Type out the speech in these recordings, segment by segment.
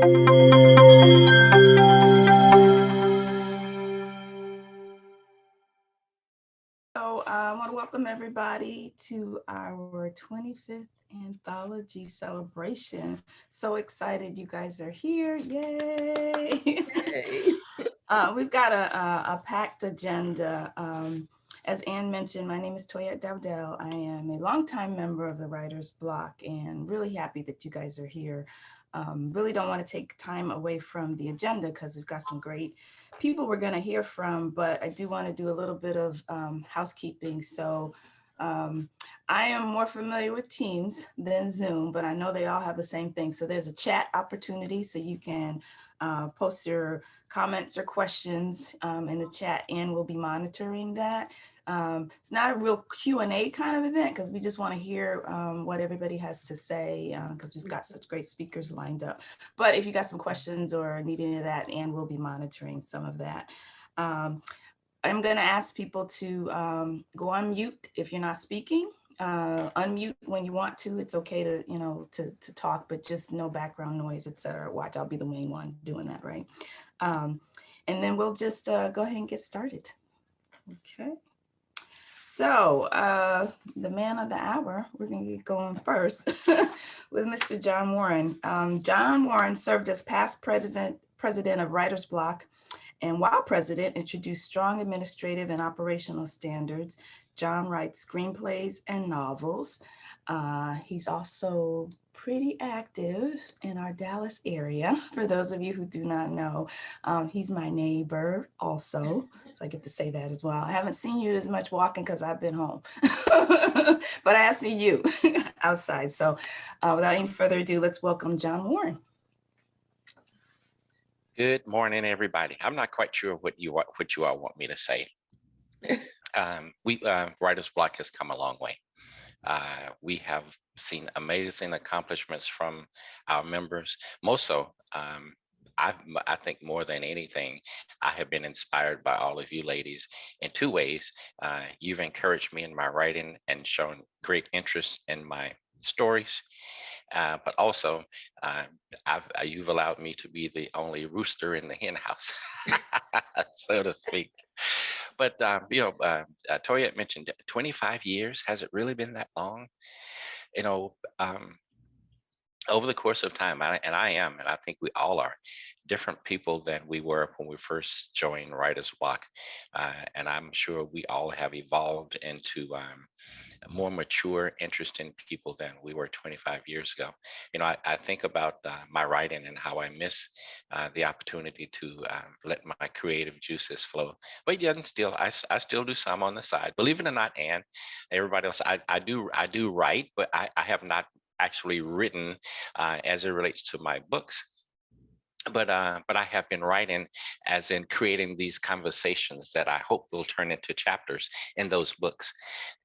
So I want to welcome everybody to our 25th anthology celebration. So excited you guys are here. Yay! Yay. We've got a packed agenda. As Anne mentioned, my name is Toyette Dowdell. I am a longtime member of the Writer's Block and really happy that you guys are here. Really don't want to take time away from the agenda because we've got some great people we're going to hear from, but I do want to do a little bit of housekeeping. So I am more familiar with Teams than Zoom, but I know they all have the same thing. So there's a chat opportunity so you can post your comments or questions in the chat, and we'll be monitoring that. It's not a real Q&A kind of event because we just want to hear what everybody has to say because we've got such great speakers lined up. But if you got some questions or need any of that, and we'll be monitoring some of that. I'm going to ask people to go on mute if you're not speaking. Unmute when you want to. It's okay to, to talk, but just no background noise, etc. Watch, I'll be the main one doing that, right? And then we'll just go ahead and get started. Okay. So the man of the hour, we're going to get going first with Mr. John Warren. John Warren served as past president of Writer's Block, and while president, introduced strong administrative and operational standards. John writes screenplays and novels. He's also pretty active in our Dallas area. For those of you who do not know, he's my neighbor also, so I get to say that as well. I haven't seen you as much walking because I've been home, but I have seen you outside. So without any further ado, let's welcome John Warren. Good morning, everybody. I'm not quite sure what you all want me to say. Writer's Block has come a long way. We have seen amazing accomplishments from our members. Most so, I think more than anything, I have been inspired by all of you ladies in two ways. You've encouraged me in my writing and shown great interest in my stories. But also, you've allowed me to be the only rooster in the hen house, so to speak. But Toyette mentioned 25 years. Has it really been that long? Over the course of time, and I think we all are different people than we were when we first joined Writer's Block, and I'm sure we all have evolved into more mature, interesting people than we were 25 years ago. I think about my writing and how I miss the opportunity to let my creative juices flow. But yet, I still do some on the side. Believe it or not, Anne, everybody else, I do write, but I have not actually written as it relates to my books. But I have been writing, as in creating these conversations that I hope will turn into chapters in those books,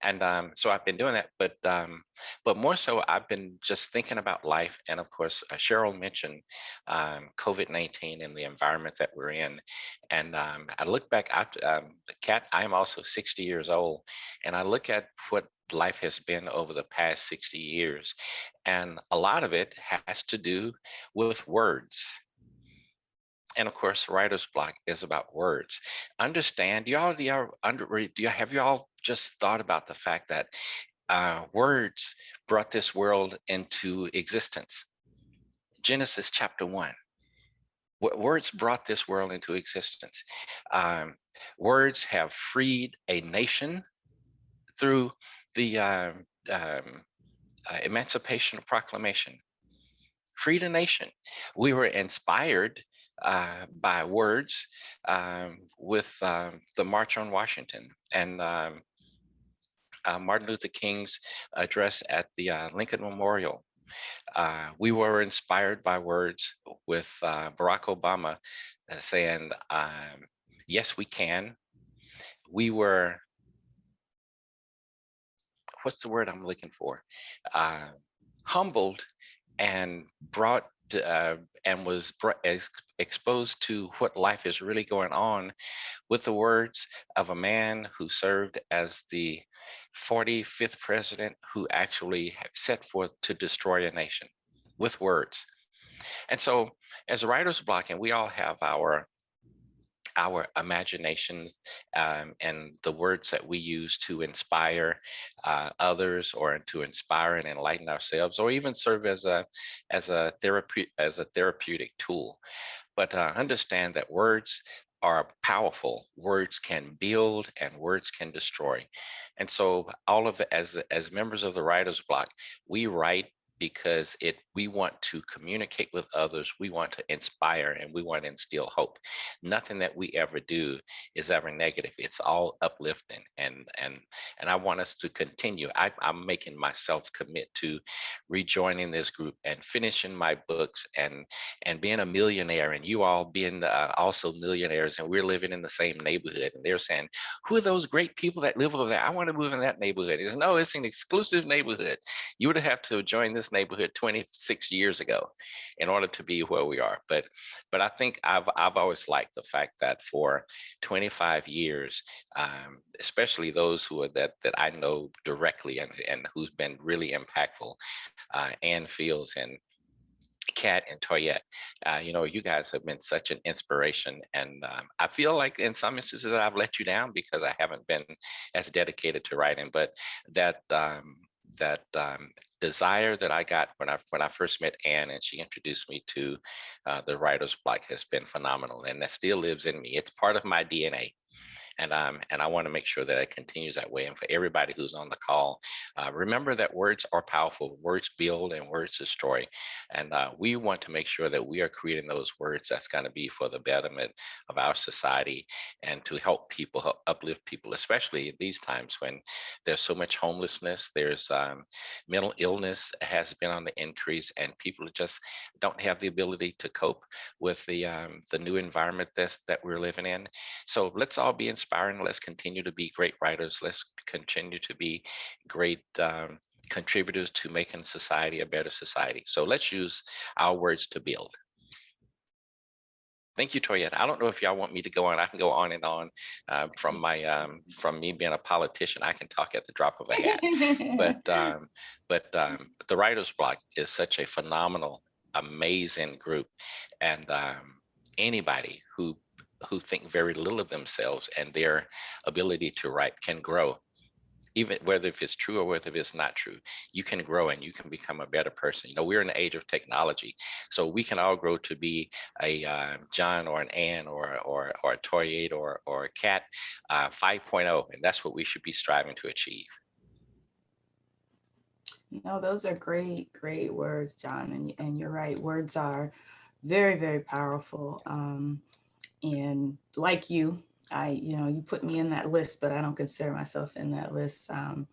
and so I've been doing that. But more so, I've been just thinking about life, and of course, Cheryl mentioned COVID-19 and the environment that we're in, and I look back. Kat, I'm also 60 years old, and I look at what life has been over the past 60 years, and a lot of it has to do with words. And of course, Writer's Block is about words. Understand, have you all just thought about the fact that words brought this world into existence? Genesis chapter 1. Words brought this world into existence. Words have freed a nation through the Emancipation Proclamation. Freed a nation. We were inspired by words with the March on Washington and Martin Luther King's address at the Lincoln Memorial. We were inspired by words with Barack Obama saying, yes, we can. We were, what's the word I'm looking for? Humbled and brought and was exposed to what life is really going on with the words of a man who served as the 45th president who actually set forth to destroy a nation with words. And so as a writer's block, and we all have our imagination, and the words that we use to inspire others, or to inspire and enlighten ourselves, or even serve as a therapeutic tool. But understand that words are powerful. Words can build and words can destroy. And so all of it, as members of the writer's block, we write because we want to communicate with others, we want to inspire, and we want to instill hope. Nothing that we ever do is ever negative. It's all uplifting, and I want us to continue. I'm making myself commit to rejoining this group and finishing my books, and being a millionaire, and you all being also millionaires, and we're living in the same neighborhood, and they're saying, who are those great people that live over there? I want to move in that neighborhood. It's, no, it's an exclusive neighborhood. You would have to join this neighborhood 26 years ago in order to be where we are. But I think I've always liked the fact that for 25 years, especially those who are that I know directly, and who's been really impactful, Ann Fields and Kat and Toyette, you guys have been such an inspiration, and I feel like in some instances that I've let you down because I haven't been as dedicated to writing. But that desire that I got when I first met Anne, and she introduced me to the writer's block, has been phenomenal, and that still lives in me. It's part of my DNA. And I want to make sure that it continues that way. And for everybody who's on the call, remember that words are powerful. Words build and words destroy. And we want to make sure that we are creating those words that's going to be for the betterment of our society, and to help people, help uplift people, especially in these times when there's so much homelessness. There's mental illness has been on the increase, and people just don't have the ability to cope with the new environment that we're living in. So let's all be inspiring. Let's continue to be great writers. Let's continue to be great contributors to making society a better society. So let's use our words to build. Thank you, Toyette. I don't know if y'all want me to go on. I can go on and on from me being a politician. I can talk at the drop of a hat. But the Writer's Block is such a phenomenal, amazing group, and anybody who think very little of themselves and their ability to write can grow, even whether if it's true or whether if it's not true. You can grow and you can become a better person. We're in the age of technology, so we can all grow to be a John or an Ann or a Toyette or a Cat 5.0, and that's what we should be striving to achieve. Those are great words, John, and you're right. Words are very, very powerful. And like you put me in that list, but I don't consider myself in that list. Anne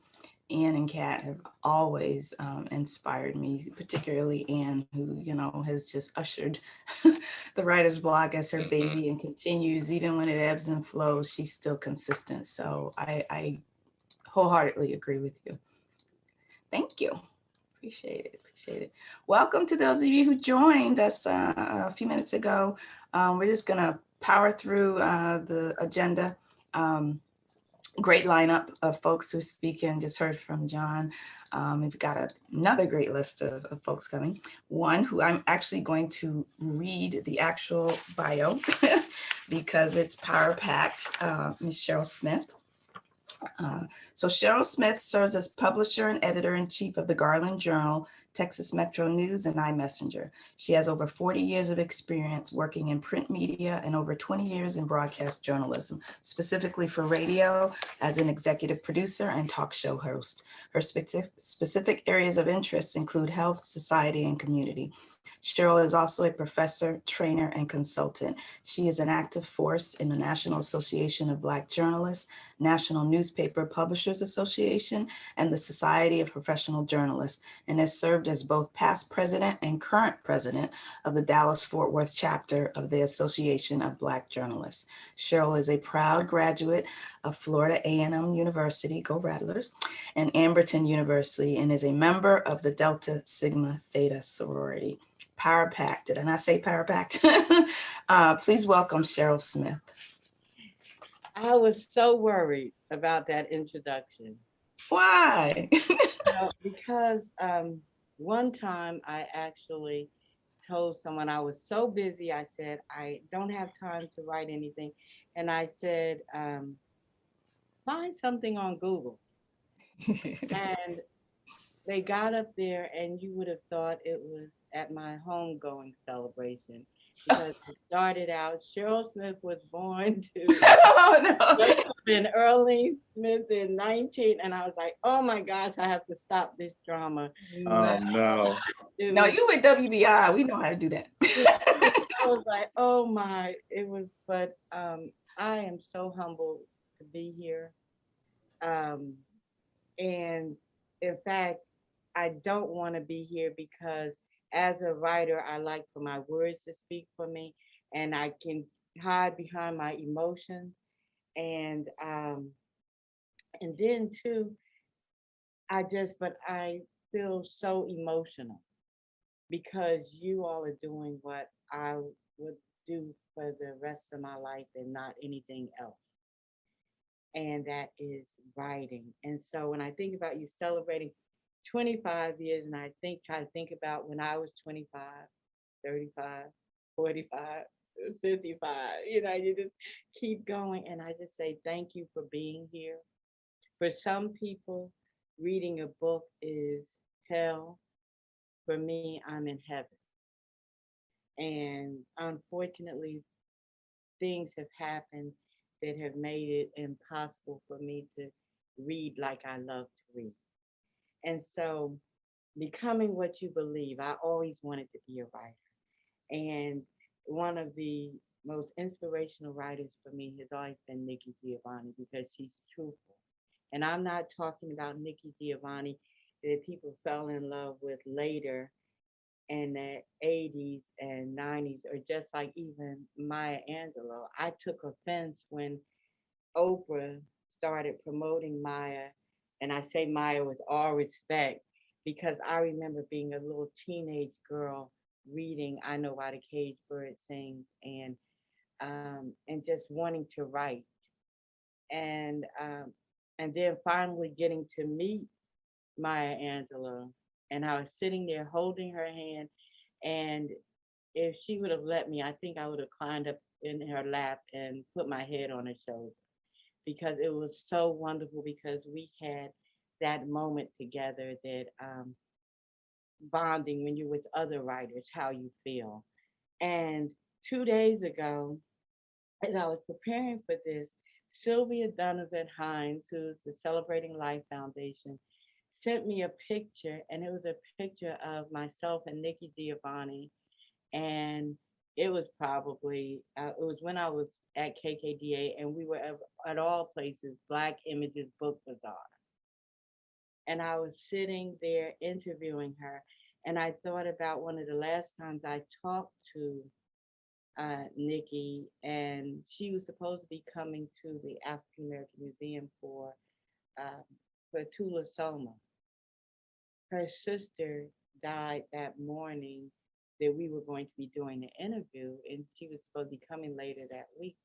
and Kat have always inspired me, particularly Anne, who, has just ushered the writer's block as her baby, and continues, even when it ebbs and flows, she's still consistent. So I wholeheartedly agree with you. Thank you. Appreciate it. Welcome to those of you who joined us a few minutes ago. We're just going to power through the agenda. Great lineup of folks who are speaking. Just heard from John. We've got another great list of folks coming. One who I'm actually going to read the actual bio because it's power-packed, Ms. Cheryl Smith. So Cheryl Smith serves as publisher and editor-in-chief of the Garland Journal, Texas Metro News, and iMessenger. She has over 40 years of experience working in print media and over 20 years in broadcast journalism, specifically for radio as an executive producer and talk show host. Her specific areas of interest include health, society, and community. Cheryl is also a professor, trainer, and consultant. She is an active force in the National Association of Black Journalists, National Newspaper Publishers Association, and the Society of Professional Journalists, and has served as both past president and current president of the Dallas-Fort Worth chapter of the Association of Black Journalists. Cheryl is a proud graduate of Florida A&M University, go Rattlers, and Amberton University, and is a member of the Delta Sigma Theta sorority. Power packed. Did I not say power packed? Please welcome Cheryl Smith. I was so worried about that introduction. Why? Because one time I actually told someone I was so busy. I said, I don't have time to write anything. And I said, find something on Google. And they got up there, and you would have thought it was at my homegoing celebration because it started out. Cheryl Smith was born to Oh, no. and Early Smith in 19, and I was like, oh my gosh, I have to stop this drama. Oh no. It No, was, you with WBI. We know how to do that. I was like, oh my, but I am so humbled to be here. Um, and in fact, I don't want to be here because as a writer, I like for my words to speak for me, and I can hide behind my emotions. And and then too, but I feel so emotional because you all are doing what I would do for the rest of my life and not anything else. And that is writing. And so when I think about you celebrating 25 years, and try to think about when I was 25, 35, 45, 55, you just keep going. And I just say thank you for being here. For some people, reading a book is hell. For me, I'm in heaven. And unfortunately, things have happened that have made it impossible for me to read like I love to read. And so, becoming what you believe, I always wanted to be a writer. And one of the most inspirational writers for me has always been Nikki Giovanni because she's truthful. And I'm not talking about Nikki Giovanni that people fell in love with later in the 80s and 90s, or just like even Maya Angelou. I took offense when Oprah started promoting Maya, and I say Maya with all respect because I remember being a little teenage girl reading I Know Why the Caged Bird Sings, and just wanting to write. And and then finally getting to meet Maya Angelou, and I was sitting there holding her hand, and if she would have let me, I think I would have climbed up in her lap and put my head on her shoulder because it was so wonderful because we had that moment together, that bonding when you're with other writers, how you feel. And 2 days ago, as I was preparing for this, Sylvia Donovan Hines, who's the Celebrating Life Foundation, sent me a picture, and it was a picture of myself and Nikki Giovanni. And it was it was when I was at KKDA, and we were at all places, Black Images Book Bazaar. And I was sitting there interviewing her, and I thought about one of the last times I talked to Nikki, and she was supposed to be coming to the African American Museum for Tula Soma. Her sister died that morning that we were going to be doing the interview, and she was supposed to be coming later that week.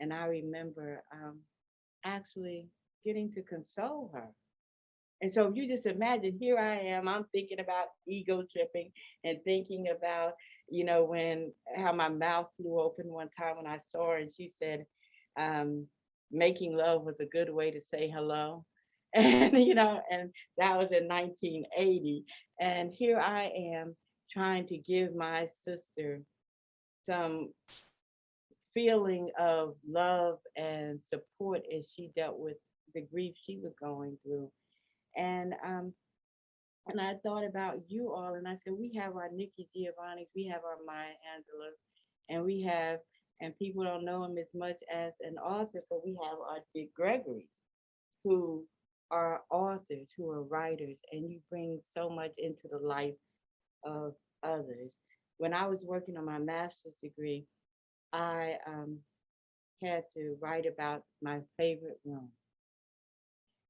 And I remember actually getting to console her. And so if you just imagine, here I am, I'm thinking about ego tripping and thinking about, how my mouth flew open one time when I saw her, and she said, making love was a good way to say hello. And, and that was in 1980. And here I am trying to give my sister some feeling of love and support as she dealt with the grief she was going through. And I thought about you all, and I said, we have our Nikki Giovanni's, we have our Maya Angelou, and people don't know him as much as an author, but we have our Dick Gregory's, who are authors, who are writers, and you bring so much into the life of others. When I was working on my master's degree, I had to write about my favorite room.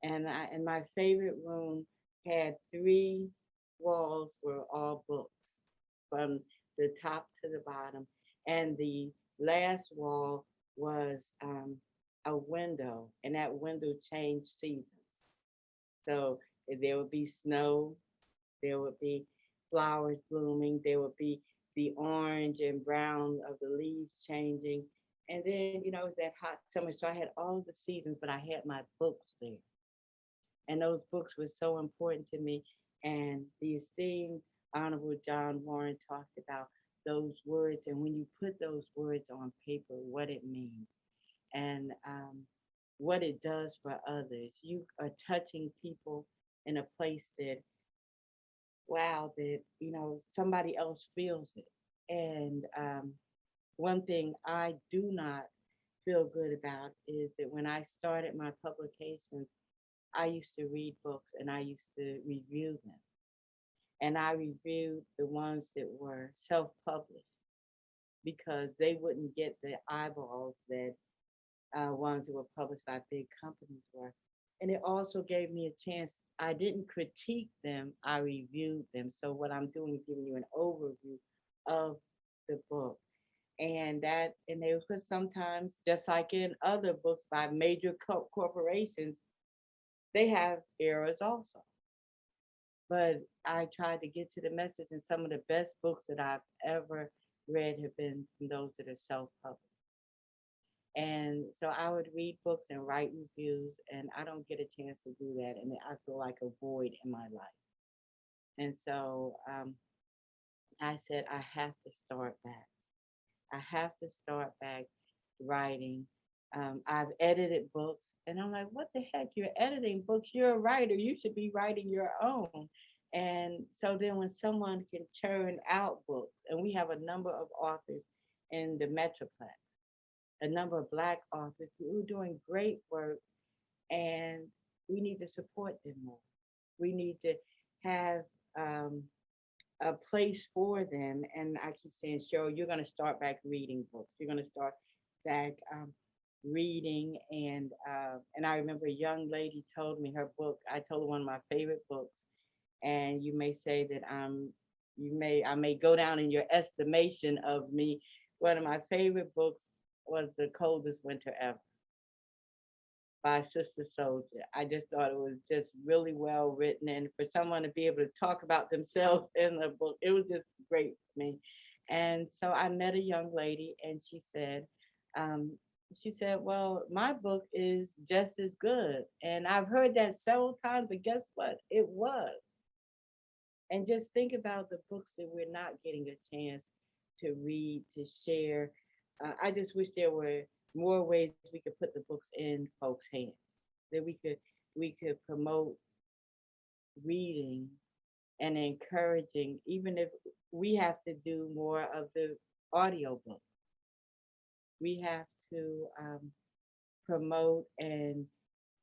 And my favorite room had 3 walls were all books from the top to the bottom. And the last wall was a window, and that window changed seasons. So there would be snow, there would be flowers blooming, there would be the orange and brown of the leaves changing. And then, you know, it was that hot summer. So I had all the seasons, but I had my books there. And those books were so important to me. And the esteemed Honorable John Warren talked about those words, and when you put those words on paper, what it means and what it does for others. You are touching people in a place that, wow, that, you know, somebody else feels it. And one thing I do not feel good about is that when I started my publications, I used to read books and I used to review them. And I reviewed the ones that were self-published because they wouldn't get the eyeballs that ones that were published by big companies were. And it also gave me a chance. I didn't critique them, I reviewed them. So what I'm doing is giving you an overview of the book. And that, and they was sometimes, just like in other books by major corporations, they have errors also. But I tried to get to the message, and some of the best books that I've ever read have been from those that are self-published. And so I would read books and write reviews, and I don't get a chance to do that. And I feel like a void in my life. And so I said, I have to start back. I have to start back writing. I've edited books, and I'm like, what the heck? You're editing books. You're a writer. You should be writing your own. And so then when someone can churn out books, and we have a number of authors in the Metroplex, a number of Black authors who are doing great work, and we need to support them more. We need to have a place for them. And I keep saying, Cheryl, you're going to start back reading books. You're going to start back reading. And I remember a young lady told me her book. I told her one of my favorite books. And you may say that I may go down in your estimation of me. One of my favorite books was The Coldest Winter Ever by Sister Soldier. I just thought it was just really well written. And for someone to be able to talk about themselves in the book, it was just great for me. And so I met a young lady, and she said, well, my book is just as good. And I've heard that several times, but guess what? It was. And just think about the books that we're not getting a chance to read, to share. I just wish there were more ways we could put the books in folks' hands, that we could promote reading and encouraging, even if we have to do more of the audio book. We have to promote and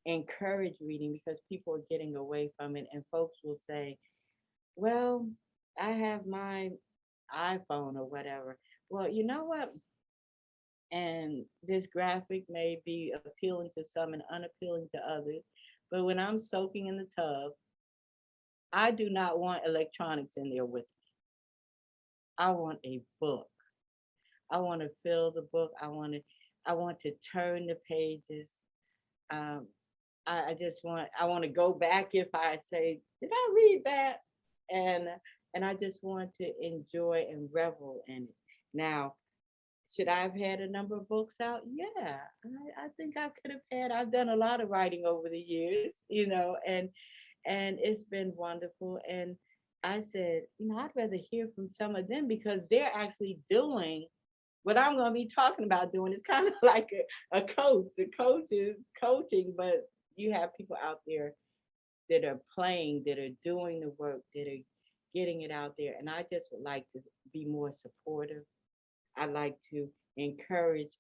encourage reading, because people are getting away from it, and folks will say, well, I have my iPhone or whatever. Well, you know what? And this graphic may be appealing to some and unappealing to others. But when I'm soaking in the tub, I do not want electronics in there with me. I want a book. I want to feel the book. I want to turn the pages. I want to go back if I say, did I read that? And I just want to enjoy and revel in it. Now, should I have had a number of books out? Yeah, I think I could have had. I've done a lot of writing over the years, you know, and it's been wonderful. And I said, you know, I'd rather hear from some of them, because they're actually doing what I'm going to be talking about doing. It's kind of like a coach. The coach is coaching, but you have people out there that are playing, that are doing the work, that are getting it out there. And I just would like to be more supportive. I'd like to encourage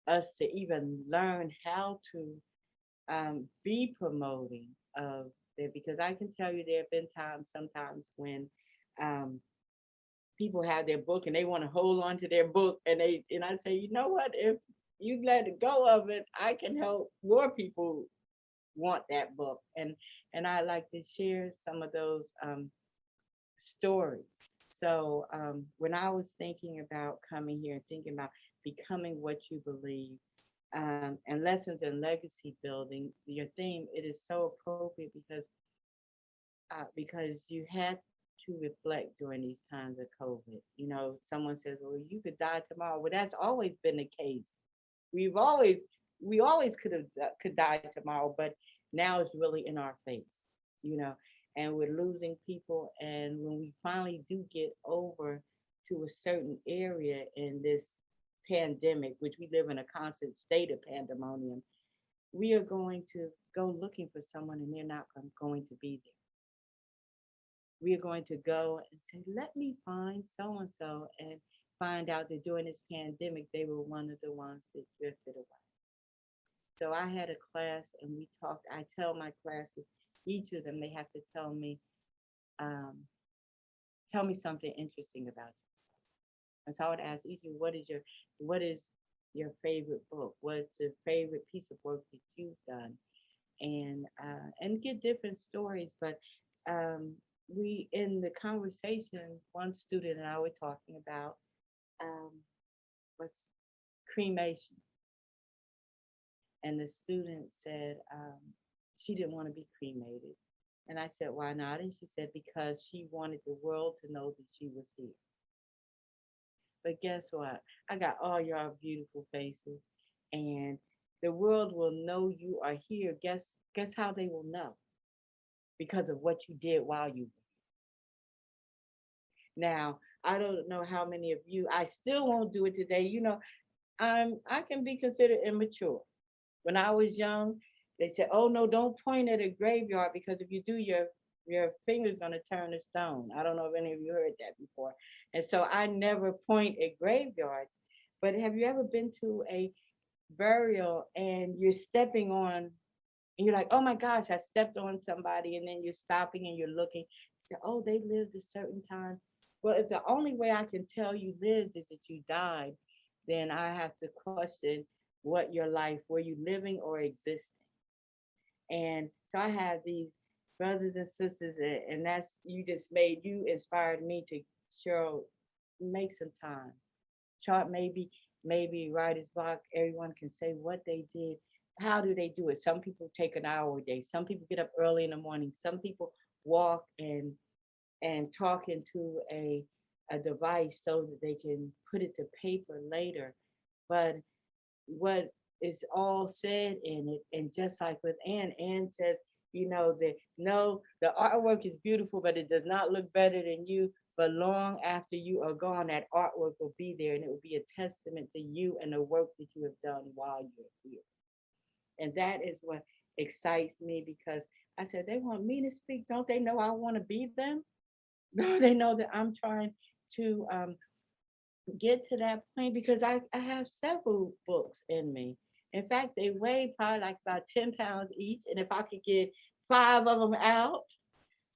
us to even learn how to be promoting of it, because I can tell you there have been times, sometimes when people have their book and they want to hold on to their book, and I say, you know what, if you let it go of it, I can help more people want that book. And I like to share some of those stories. So when I was thinking about coming here and thinking about becoming what you believe, and lessons in legacy building, your theme, it is so appropriate because you had to reflect during these times of COVID. You know, someone says, well, you could die tomorrow. Well, that's always been the case. We've always, we always could die tomorrow, but now it's really in our face, you know, and we're losing people. And when we finally do get over to a certain area in this pandemic, which we live in a constant state of pandemonium, we are going to go looking for someone and they're not going to be there. We are going to go and say, let me find so and so, and find out that during this pandemic, they were one of the ones that drifted away. So I had a class and we talked. I tell my classes, each of them, they have to um, tell me something interesting about you. And so I would ask each of you, what is your favorite book? What's your favorite piece of work that you've done? And get different stories. But we, in the conversation, one student and I were talking about what's cremation. And the student said she didn't want to be cremated. And I said, why not? And she said, because she wanted the world to know that she was here. But guess what? I got all y'all beautiful faces, and the world will know you are here. Guess how they will know? Because of what you did while you were. Now, I don't know how many of you, I still won't do it today. You know, I can be considered immature. When I was young, they said, oh no, don't point at a graveyard, because if you do, your finger's gonna turn to stone. I don't know if any of you heard that before. And so I never point at graveyards. But have you ever been to a burial and you're stepping on, and you're like, oh my gosh, I stepped on somebody, and then you're stopping and you're looking, you say, oh, they lived a certain time. Well, if the only way I can tell you lived is that you died, then I have to question what your life, were you living or existing? And so I have these brothers and sisters, and that's, you inspired me to, Cheryl, make some time. Chart, maybe writer's block, everyone can say what they did. How do they do it? Some people take an hour a day. Some people get up early in the morning. Some people walk and talk into a device so that they can put it to paper later. But what is all said in it, and just like with Ann says, you know, that no, the artwork is beautiful, but it does not look better than you. But long after you are gone, that artwork will be there, and it will be a testament to you and the work that you have done while you're here. And that is what excites me, because I said, they want me to speak. Don't they know I want to be them? No, they know that I'm trying to get to that point, because I have several books in me. In fact, they weigh probably like about 10 pounds each. And if I could get 5 of them out,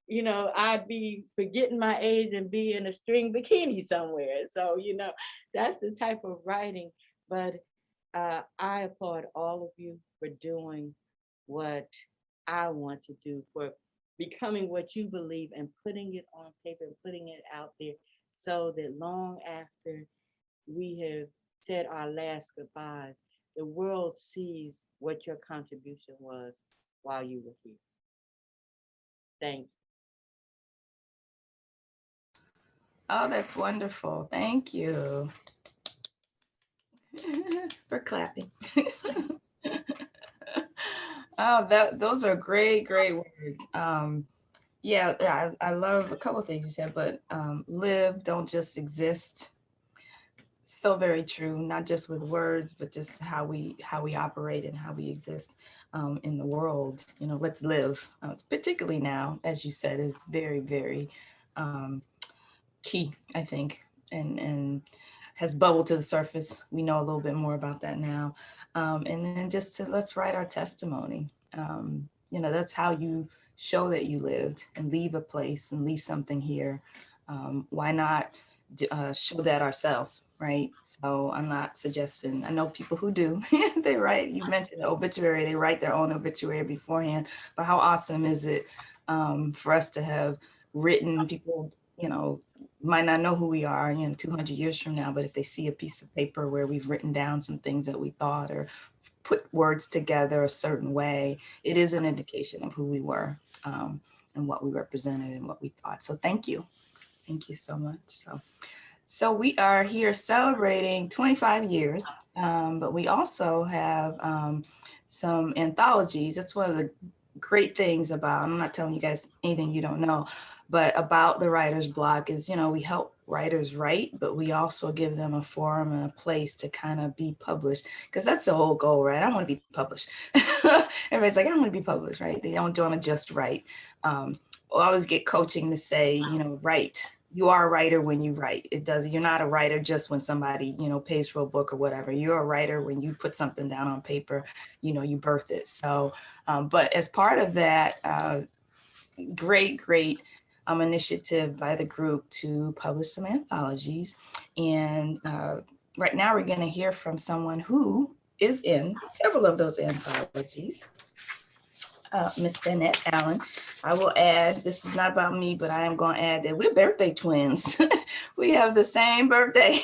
you know, I'd be forgetting my age and be in a string bikini somewhere. So, you know, that's the type of writing. But I applaud all of you for doing what I want to do, for becoming what you believe and putting it on paper and putting it out there, so that long after we have said our last goodbyes, the world sees what your contribution was while you were here. Thank you. Oh, that's wonderful. Thank you for clapping. Oh, those are great words. Yeah, I love a couple of things you said, but live, don't just exist. So very true, not just with words, but just how we operate and how we exist in the world. You know, let's live. Particularly now, as you said, is very um, key, I think, and has bubbled to the surface. We know a little bit more about that now. And then just to, let's write our testimony. You know, that's how you show that you lived and leave a place and leave something here. Why not show that ourselves, right? So I'm not suggesting, I know people who do, they write, you mentioned the obituary, they write their own obituary beforehand, but how awesome is it for us to have written, people, you know, might not know who we are, you know, 200 years from now, but if they see a piece of paper where we've written down some things that we thought or put words together a certain way, it is an indication of who we were. and what we represented and what we thought. So thank you. Thank you so much. So we are here celebrating 25 years, but we also have some anthologies. That's one of the great things about, I'm not telling you guys anything you don't know, but about the Writer's Block is, we help writers write, but we also give them a forum and a place to kind of be published, because that's the whole goal, right? I want to be published. Everybody's like, I want to be published, right? They don't want to just write. I always get coaching to say, write. You are a writer when you write. You're not a writer just when somebody, pays for a book or whatever. You're a writer when you put something down on paper, you birth it. So, but as part of that, great initiative by the group to publish some anthologies. And right now we're going to hear from someone who is in several of those anthologies. Miss Danette Allen. I will add, this is not about me, but I am going to add that we're birthday twins. We have the same birthday.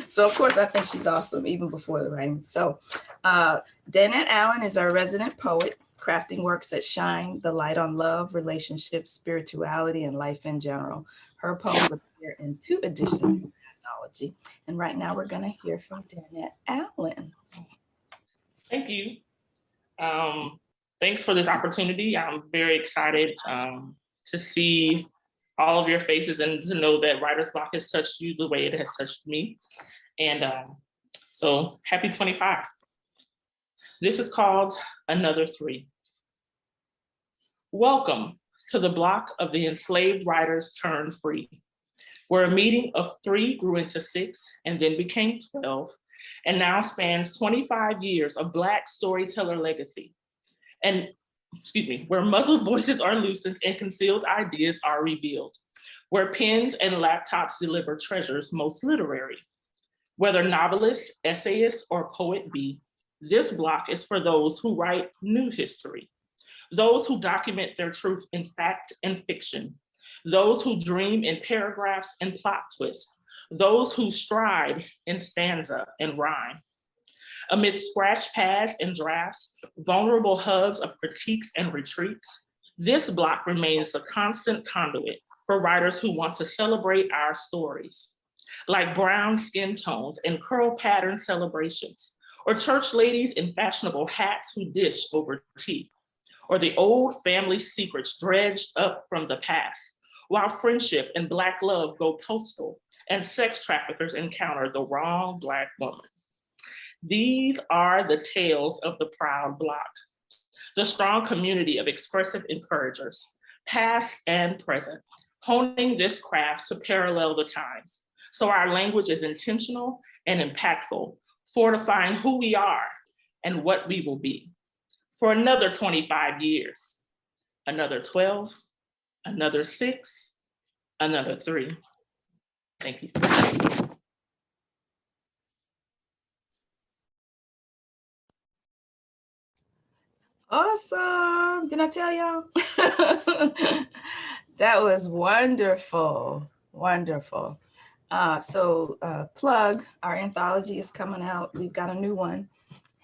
So of course, I think she's awesome even before the writing. So Danette Allen is our resident poet, crafting works that shine the light on love, relationships, spirituality, and life in general. Her poems appear in 2 editions of the anthology. And right now we're going to hear from Danette Allen. Thank you. Thanks for this opportunity. I'm very excited to see all of your faces and to know that Writer's Block has touched you the way it has touched me. And so happy 25. This is called Another 3. Welcome to the block of the enslaved writers turned free, where a meeting of 3 grew into 6 and then became 12, and now spans 25 years of Black storyteller legacy. And, where muzzled voices are loosened and concealed ideas are revealed, where pens and laptops deliver treasures most literary. Whether novelist, essayist, or poet be, this block is for those who write new history, those who document their truth in fact and fiction, those who dream in paragraphs and plot twists, those who stride in stanza and rhyme. Amid scratch pads and drafts, vulnerable hubs of critiques and retreats, this block remains a constant conduit for writers who want to celebrate our stories. Like brown skin tones and curl pattern celebrations, or church ladies in fashionable hats who dish over tea, or the old family secrets dredged up from the past, while friendship and Black love go postal and sex traffickers encounter the wrong Black woman. These are the tales of the proud block, the strong community of expressive encouragers, past and present, honing this craft to parallel the times. So our language is intentional and impactful, fortifying who we are and what we will be. For another 25 years, another 12, another 6, another 3. Thank you. Awesome. Didn't I tell y'all? That was wonderful. Wonderful. Plug, our anthology is coming out. We've got a new one,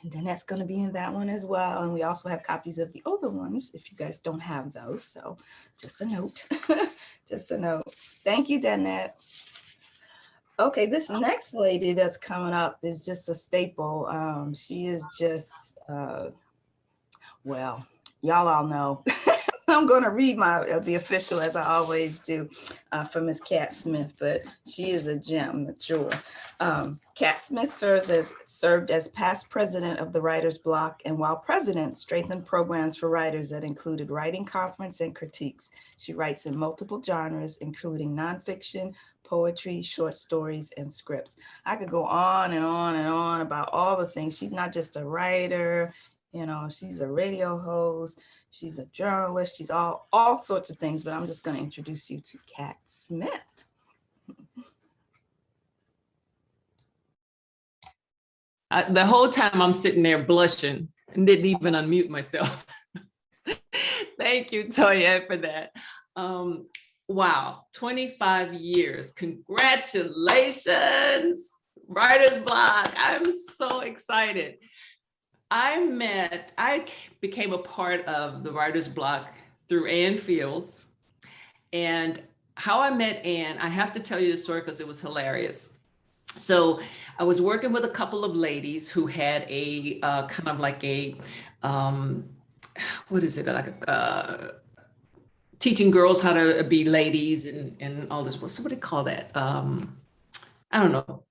and Danette's going to be in that one as well. And we also have copies of the older ones if you guys don't have those. So just a note, just a note. Thank you, Danette. Okay, this next lady that's coming up is just a staple. She is just, well, y'all all know. I'm going to read the official, as I always do, from Miss Kat Smith, but she is a gem, a jewel. Kat Smith served as past president of the Writers Block, and while president, strengthened programs for writers that included writing conference and critiques. She writes in multiple genres, including nonfiction, poetry, short stories, and scripts. I could go on and on and on about all the things. She's not just a writer, she's a radio host, she's a journalist, she's all sorts of things, but I'm just going to introduce you to Kat Smith. The whole time I'm sitting there blushing and didn't even unmute myself. Thank you, Toya, for that. Wow, 25 years. Congratulations, Writer's Block. I'm so excited. I became a part of the Writer's Block through Ann Fields. And how I met Ann, I have to tell you the story because it was hilarious. So I was working with a couple of ladies who had a kind of like a, what is it, like teaching girls how to be ladies and all this. What do they call that? I don't know.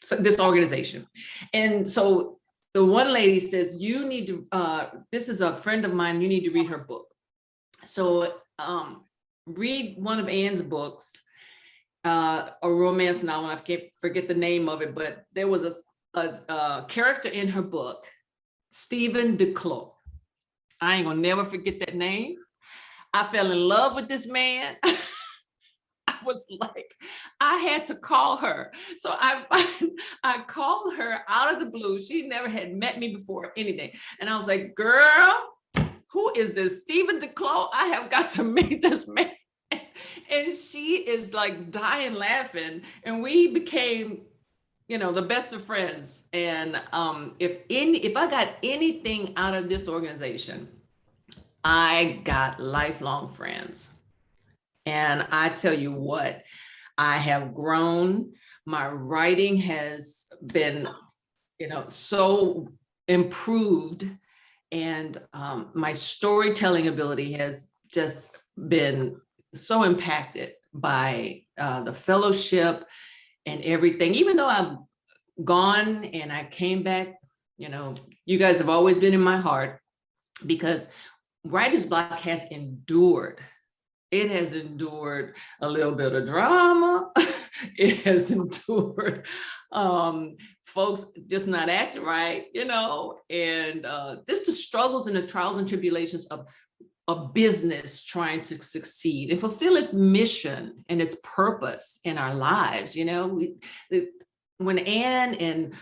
So this organization. And so the one lady says, you need to, this is a friend of mine, you need to read her book. So read one of Ann's books, a romance novel. I can't forget the name of it, but there was a character in her book, Stephen DeClos. I ain't gonna never forget that name. I fell in love with this man. I was like, I had to call her. So I called her out of the blue. She never had met me before or anything. And I was like, girl, who is this Stephen DeClos? I have got to meet this man. And she is like dying laughing. And we became, you know, the best of friends. And if I got anything out of this organization, I got lifelong friends. And I tell you what, I have grown. My writing has been, you know, so improved. And my storytelling ability has just been so impacted by the fellowship and everything. Even though I've gone and I came back, you know, you guys have always been in my heart, because Writer's Block has endured. It has endured a little bit of drama. It has endured folks just not acting right, you know, and just the struggles and the trials and tribulations of a business trying to succeed and fulfill its mission and its purpose in our lives. You know, when Ann and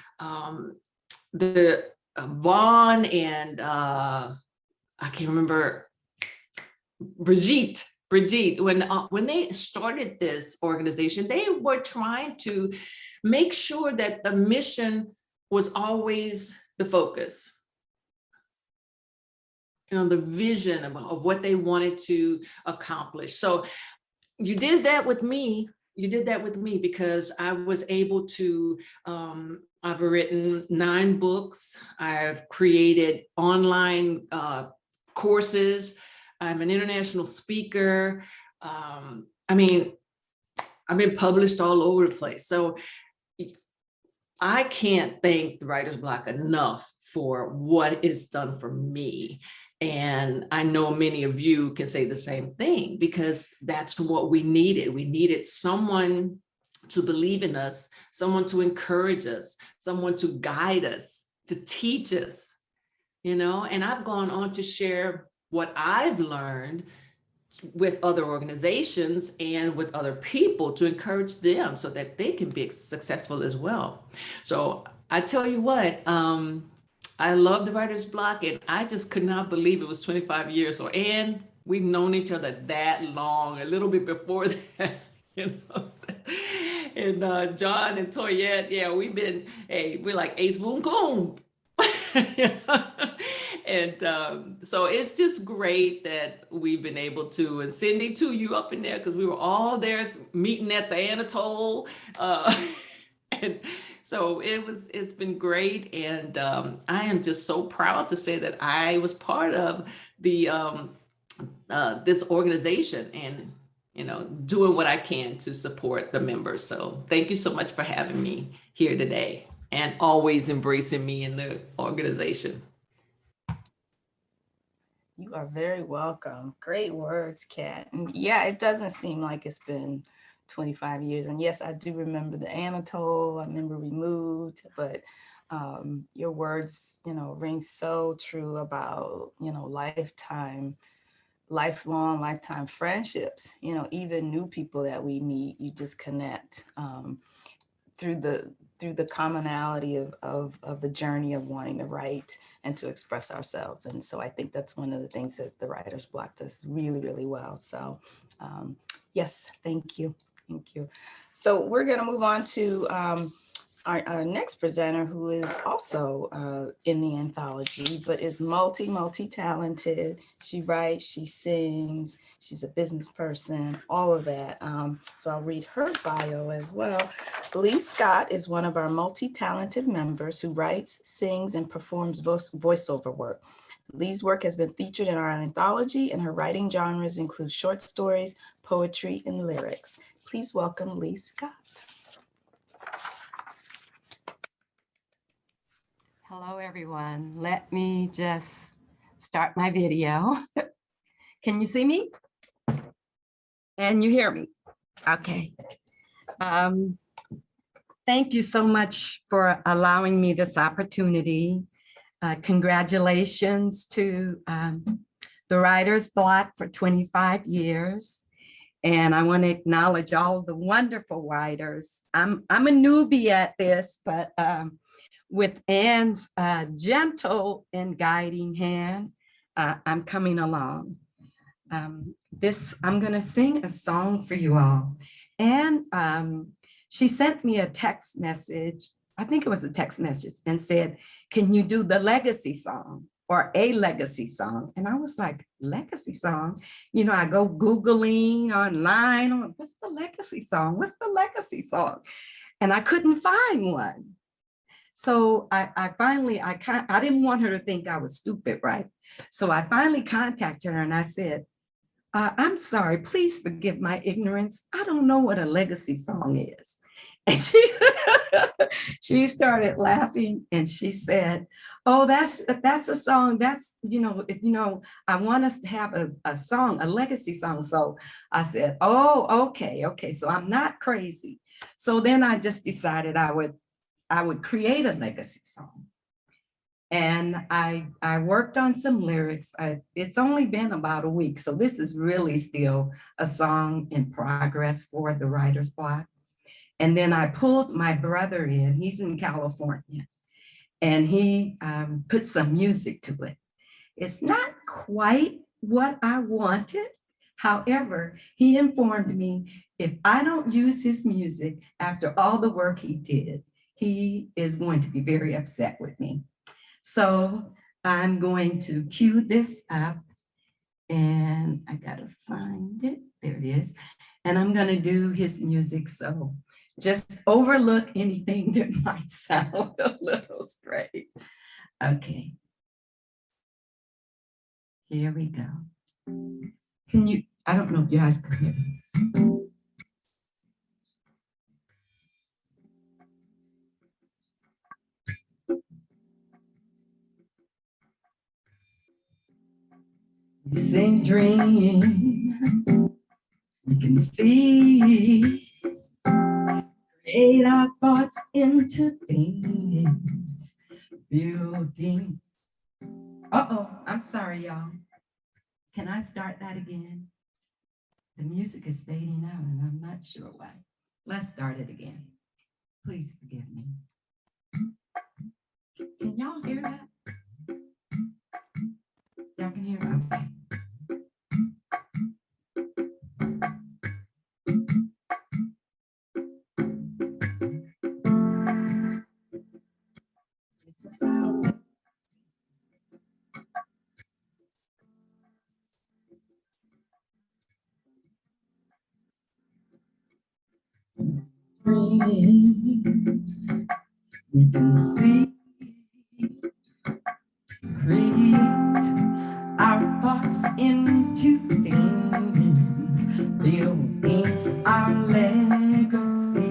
the Vaughn and I can't remember, Brigitte, when they started this organization, they were trying to make sure that the mission was always the focus. You know, the vision of what they wanted to accomplish. So you did that with me. You did that with me because I was able to, I've written 9 books. I've created online courses. I'm an international speaker. I mean, I've been published all over the place. So I can't thank the Writer's Block enough for what it's done for me. And I know many of you can say the same thing, because that's what we needed. We needed someone to believe in us, someone to encourage us, someone to guide us, to teach us, you know. And I've gone on to share what I've learned with other organizations and with other people to encourage them so that they can be successful as well. So I tell you what, I love the Writer's Block, and I just could not believe it was 25 years. So, and we've known each other that long, a little bit before that, you know. And John and Toyette, yeah, we've been, hey, we're like ace boom coon. And so it's just great that we've been able to, and Cindy too, you up in there, because we were all there meeting at the Anatole. And so it's been great. And I am just so proud to say that I was part of the this organization and, you know, doing what I can to support the members. So thank you so much for having me here today and always embracing me in the organization. You are very welcome. Great words, Kat. And yeah, it doesn't seem like it's been 25 years. And yes, I do remember the Anatole. I remember we moved, but your words, you know, ring so true about, you know, lifelong lifetime friendships. You know, even new people that we meet, you just connect through the commonality of the journey of wanting to write and to express ourselves. And so I think that's one of the things that the Writer's Block does really, really well. So yes, thank you. Thank you. So we're going to move on to our next presenter, who is also in the anthology, but is multi-talented. She writes, she sings, she's a business person, all of that. So I'll read her bio as well. Lei Scott is one of our multi-talented members who writes, sings, and performs voiceover work. Lei's work has been featured in our anthology, and her writing genres include short stories, poetry, and lyrics. Please welcome Lei Scott. Hello, everyone. Let me just start my video. Can you see me? And you hear me? Okay. Thank you so much for allowing me this opportunity. Congratulations to the Writer's Block for 25 years. And I want to acknowledge all the wonderful writers. I'm a newbie at this, but with Anne's gentle and guiding hand, I'm coming along. I'm gonna sing a song for you all. And she sent me a text message, I think it was a text message, and said, can you do the legacy song or a legacy song? And I was like, legacy song? You know, I go Googling online, what's the legacy song? What's the legacy song? And I couldn't find one. So I didn't want her to think I was stupid, right? So I finally contacted her and I said, I'm sorry, please forgive my ignorance. I don't know what a legacy song is. And she started laughing and she said, oh, that's a song. That's, I want us to have a song, a legacy song. So I said, oh, okay. So I'm not crazy. So then I just decided I would create a legacy song. And I worked on some lyrics. It's only been about a week, so this is really still a song in progress for the Writer's Block. And then I pulled my brother in, he's in California, and he put some music to it. It's not quite what I wanted. However, he informed me if I don't use his music after all the work he did, he is going to be very upset with me. So I'm going to cue this up and I gotta find it. There it is. And I'm gonna do his music. So just overlook anything that might sound a little strange. Okay. Here we go. Can you, I don't know if you guys can hear me. Sing dream, we can see, create our thoughts into things, building. I'm sorry, y'all. Can I start that again? The music is fading out and I'm not sure why. Let's start it again. Please forgive me. Can y'all hear that? Y'all can hear it? Okay. It's a sound. We can see, create our thoughts into things, building our legacies.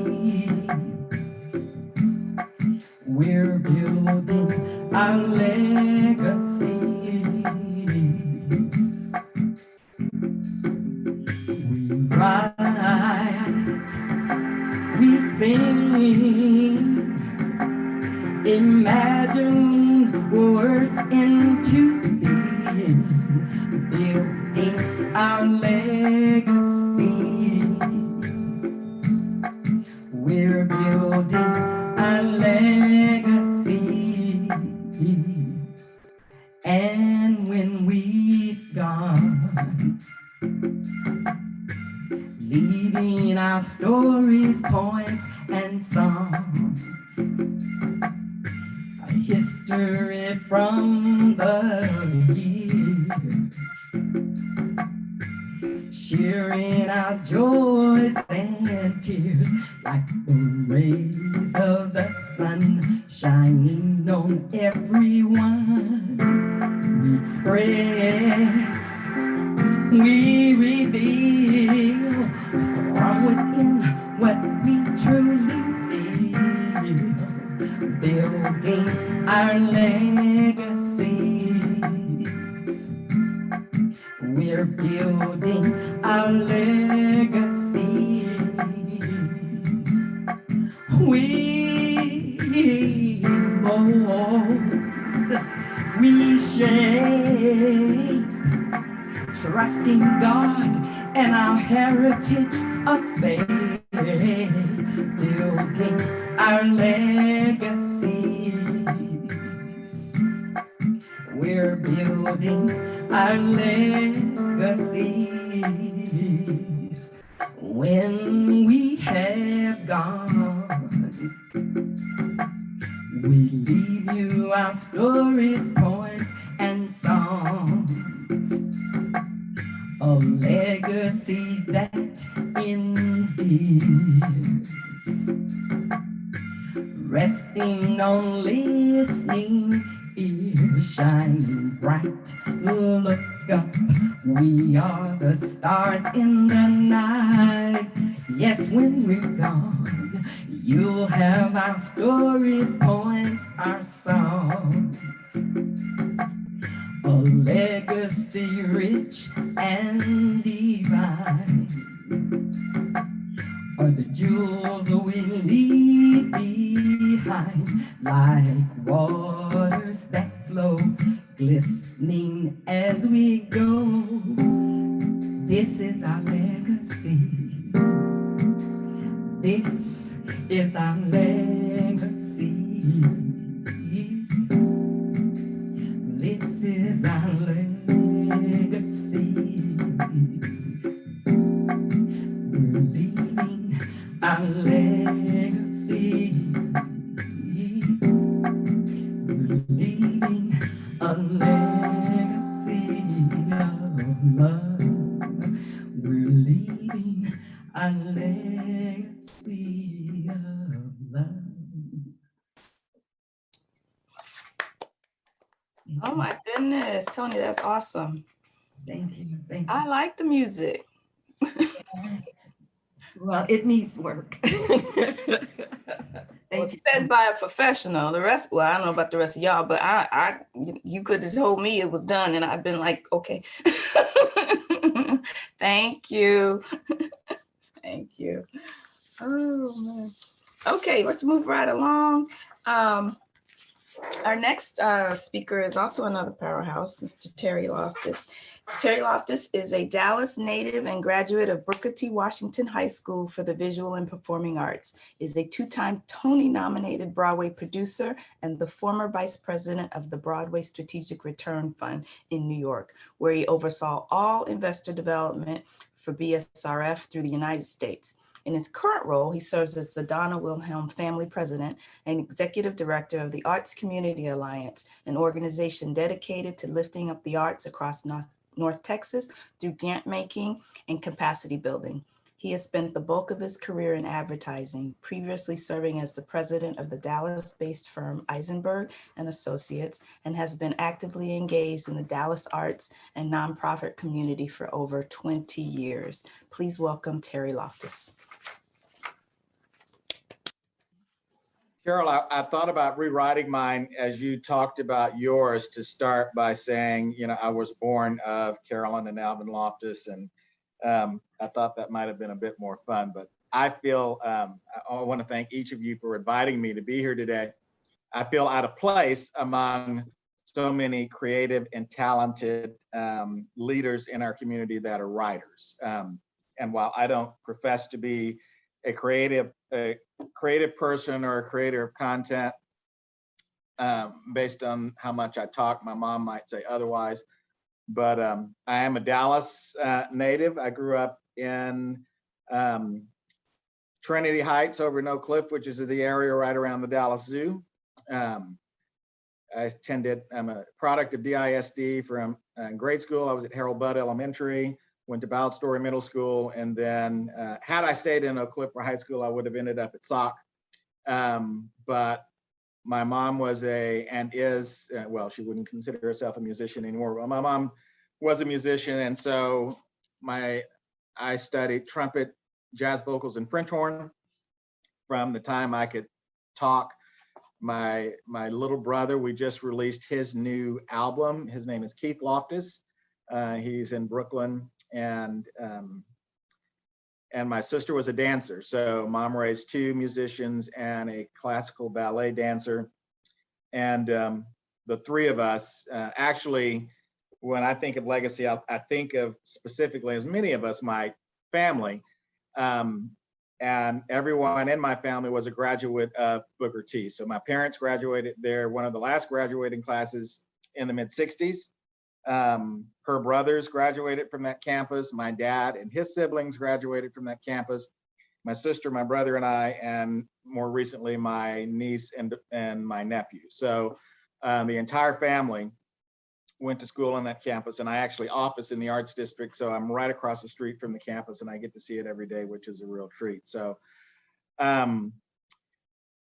We're building our legacies. We write, we sing, imagine words into being, building our legacy. We're building our legacy. And when we've gone, leaving our stories, poems, and songs, songs, a history from the years, sharing our joys and tears like the rays of the sun shining on everyone. We express, we reveal from within what we truly feel, building our legacies. We're building our legacies. We mold, we shape, trusting God and our heritage of faith, building our legacies. We're building our legacies. When we have gone, we leave you our stories, poems, and songs. A legacy that endures, resting on listening ears, shining bright. Look up, we are the stars in the night. Yes, when we're gone, you'll have our stories, poems, our songs. A legacy rich and divine are the jewels we leave behind, like waters that flow, glistening as we go. This is our legacy. This is our legacy. This is our legacy. We're leaving our legacy. We're leaving a legacy of love. We're leaving a legacy of love. Oh my goodness, Tony, that's awesome. Thank you. Thank you. I like the music. Well, it needs work. Well, Thank you. said by a professional. The rest, well, I don't know about the rest of y'all, but you could have told me it was done, and I've been like, okay. Thank you. Thank you. Oh man. Okay, let's move right along. Our next speaker is also another powerhouse, Mr. Terry Loftis. Terry Loftis is a Dallas native and graduate of Booker T. Washington High School for the Visual and Performing Arts, is a two-time Tony-nominated Broadway producer and the former vice president of the Broadway Strategic Return Fund in New York, where he oversaw all investor development for BSRF through the United States. In his current role, he serves as the Donna Wilhelm Family President and Executive Director of the Arts Community Alliance, an organization dedicated to lifting up the arts across North Texas through grant making and capacity building. He has spent the bulk of his career in advertising, previously serving as the president of the Dallas-based firm Eisenberg and Associates, and has been actively engaged in the Dallas arts and nonprofit community for over 20 years. Please welcome Terry Loftis. Cheryl, I thought about rewriting mine as you talked about yours, to start by saying, you know, I was born of Carolyn and Alvin Loftis, and I thought that might have been a bit more fun, but I feel, I want to thank each of you for inviting me to be here today. I feel out of place among so many creative and talented leaders in our community that are writers. And while I don't profess to be a creative person or a creator of content, based on how much I talk, my mom might say otherwise. But I am a Dallas native. I grew up in Trinity Heights over in Oak Cliff, which is the area right around the Dallas Zoo. I'm a product of DISD from grade school. I was at Harold Budd Elementary, went to Bowd Story Middle School, and then had I stayed in Oak Cliff for high school, I would have ended up at SOC. But my mom was and is, well, she wouldn't consider herself a musician anymore, but my mom was a musician. And so I studied trumpet, jazz vocals, and French horn from the time I could talk. My little brother, we just released his new album. His name is Keith Loftis. He's in Brooklyn, and my sister was a dancer. So mom raised two musicians and a classical ballet dancer. And the three of us, actually, when I think of legacy, I think of specifically, as many of us, my family. And everyone in my family was a graduate of Booker T. So my parents graduated there, one of the last graduating classes in the mid-60s. Her brothers graduated from that campus. My dad and his siblings graduated from that campus. My sister, my brother, and I, and more recently, my niece and my nephew. So the entire family went to school on that campus, and I actually office in the arts district. So I'm right across the street from the campus, and I get to see it every day, which is a real treat. So,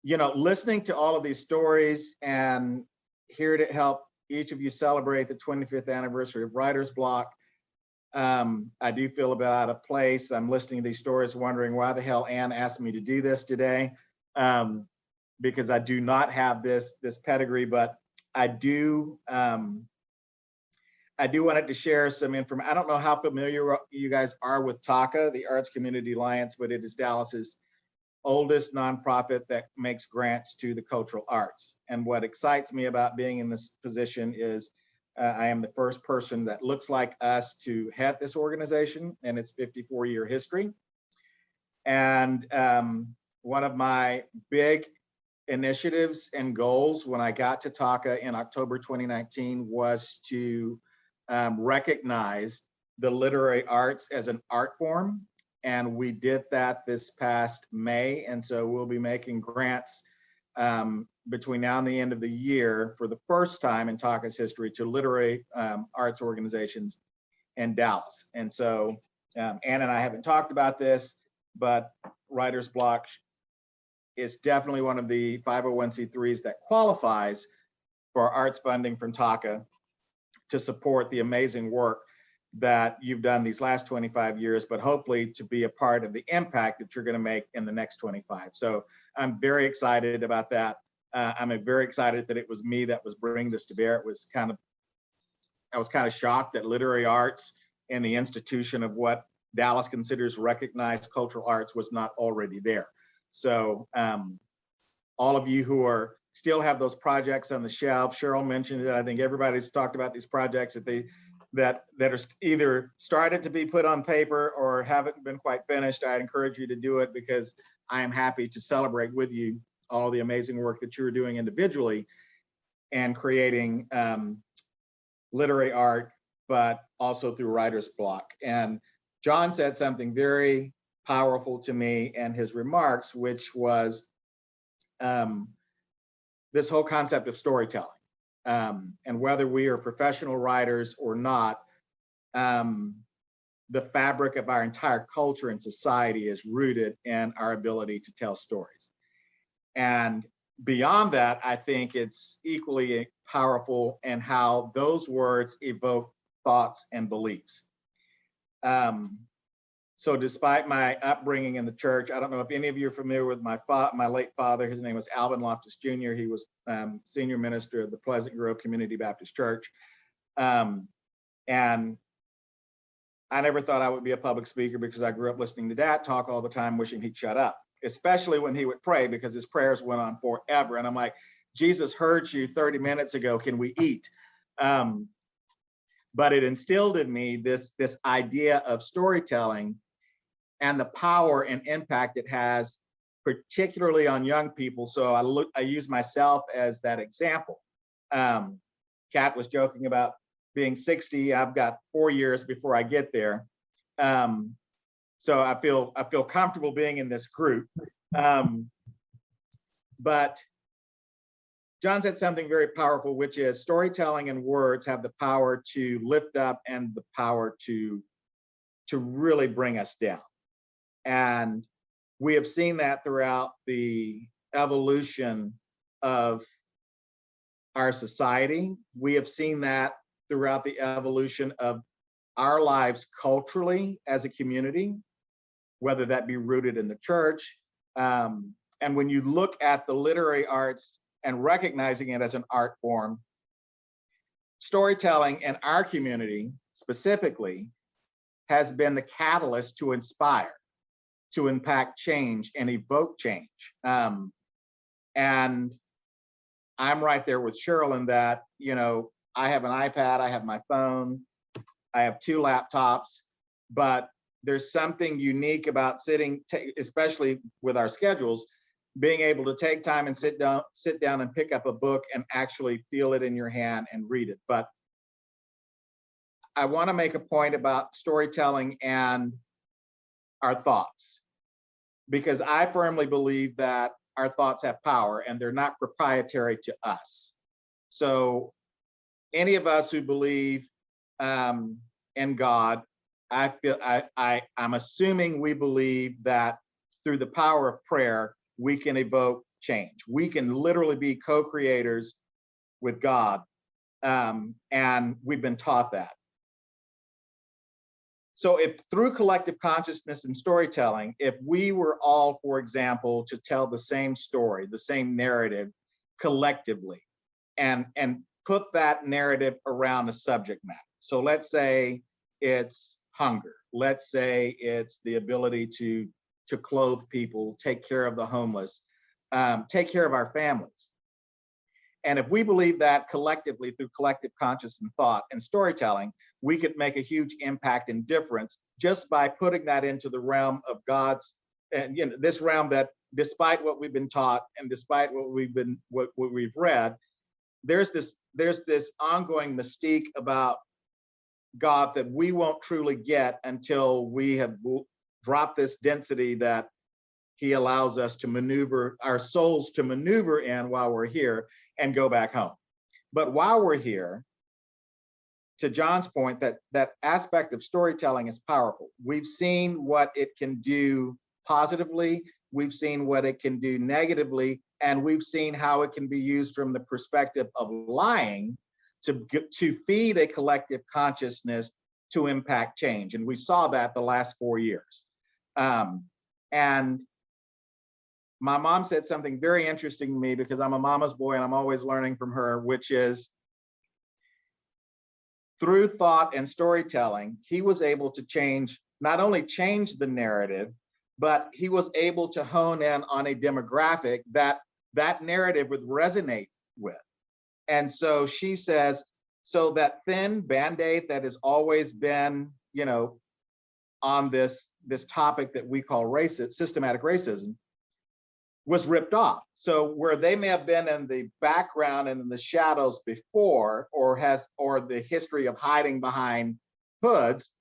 listening to all of these stories and here to help each of you celebrate the 25th anniversary of Writer's Block, I do feel a bit out of place. I'm listening to these stories, wondering why the hell Ann asked me to do this today, because I do not have this pedigree, but I do wanted to share some information. I don't know how familiar you guys are with TACA, the Arts Community Alliance, but it is Dallas's oldest nonprofit that makes grants to the cultural arts. And what excites me about being in this position is I am the first person that looks like us to head this organization and its 54-year history. And one of my big initiatives and goals when I got to TACA in October 2019 was to recognize the literary arts as an art form. And we did that this past May. And so we'll be making grants between now and the end of the year for the first time in TACA's history to literary arts organizations in Dallas. And so Ann and I haven't talked about this, but Writer's Block is definitely one of the 501c3s that qualifies for arts funding from TACA to support the amazing work that you've done these last 25 years, but hopefully to be a part of the impact that you're going to make in the next 25. So I'm very excited about that. I'm very excited that it was me that was bringing this to bear. I was kind of shocked that literary arts and the institution of what Dallas considers recognized cultural arts was not already there. So all of you who still have those projects on the shelf, Cheryl mentioned that I think everybody's talked about these projects that are either started to be put on paper or haven't been quite finished. I'd encourage you to do it because I am happy to celebrate with you all the amazing work that you're doing individually and creating literary art, but also through Writer's Block. And John said something very powerful to me in his remarks, which was this whole concept of storytelling. And whether we are professional writers or not, the fabric of our entire culture and society is rooted in our ability to tell stories. And beyond that, I think it's equally powerful in how those words evoke thoughts and beliefs. So despite my upbringing in the church, I don't know if any of you are familiar with my late father. His name was Alvin Loftis Jr. He was senior minister of the Pleasant Grove Community Baptist Church. And I never thought I would be a public speaker because I grew up listening to Dad talk all the time, wishing he'd shut up, especially when he would pray, because his prayers went on forever. And I'm like, Jesus heard you 30 minutes ago, can we eat? But it instilled in me this idea of storytelling and the power and impact it has, particularly on young people. So I use myself as that example. Kat was joking about being 60. I've got 4 years before I get there. So I feel comfortable being in this group. But John said something very powerful, which is storytelling and words have the power to lift up and the power to really bring us down. And we have seen that throughout the evolution of our society. We have seen that throughout the evolution of our lives culturally as a community, whether that be rooted in the church. And when you look at the literary arts and recognizing it as an art form, storytelling in our community specifically has been the catalyst to inspire, to impact change and evoke change. And I'm right there with Cheryl in that, you know, I have an iPad, I have my phone, I have 2 laptops, but there's something unique about sitting, especially with our schedules, being able to take time and sit down and pick up a book and actually feel it in your hand and read it. But I want to make a point about storytelling and our thoughts, because I firmly believe that our thoughts have power and they're not proprietary to us. So any of us who believe in God, I'm assuming we believe that through the power of prayer, we can evoke change. We can literally be co-creators with God, and we've been taught that. So if through collective consciousness and storytelling, if we were all, for example, to tell the same story, the same narrative collectively, and put that narrative around a subject matter. So let's say it's hunger. Let's say it's the ability to clothe people, take care of the homeless, take care of our families. And if we believe that collectively through collective conscious and thought and storytelling, we could make a huge impact and difference just by putting that into the realm of God's, and you know, this realm that despite what we've been taught and despite what we've read, there's this ongoing mystique about God that we won't truly get until we have dropped this density that he allows us to maneuver, our souls to maneuver in while we're here and go back home. But while we're here, to John's point, that aspect of storytelling is powerful. We've seen what it can do positively, we've seen what it can do negatively, and we've seen how it can be used from the perspective of lying to feed a collective consciousness to impact change. And we saw that the last 4 years. And my mom said something very interesting to me, because I'm a mama's boy and I'm always learning from her, which is through thought and storytelling, he was able to not only change the narrative, but he was able to hone in on a demographic that narrative would resonate with. And so she says, so that thin Band-Aid that has always been, you know, on this topic that we call systematic racism, was ripped off. So where they may have been in the background and in the shadows before, or the history of hiding behind hoods,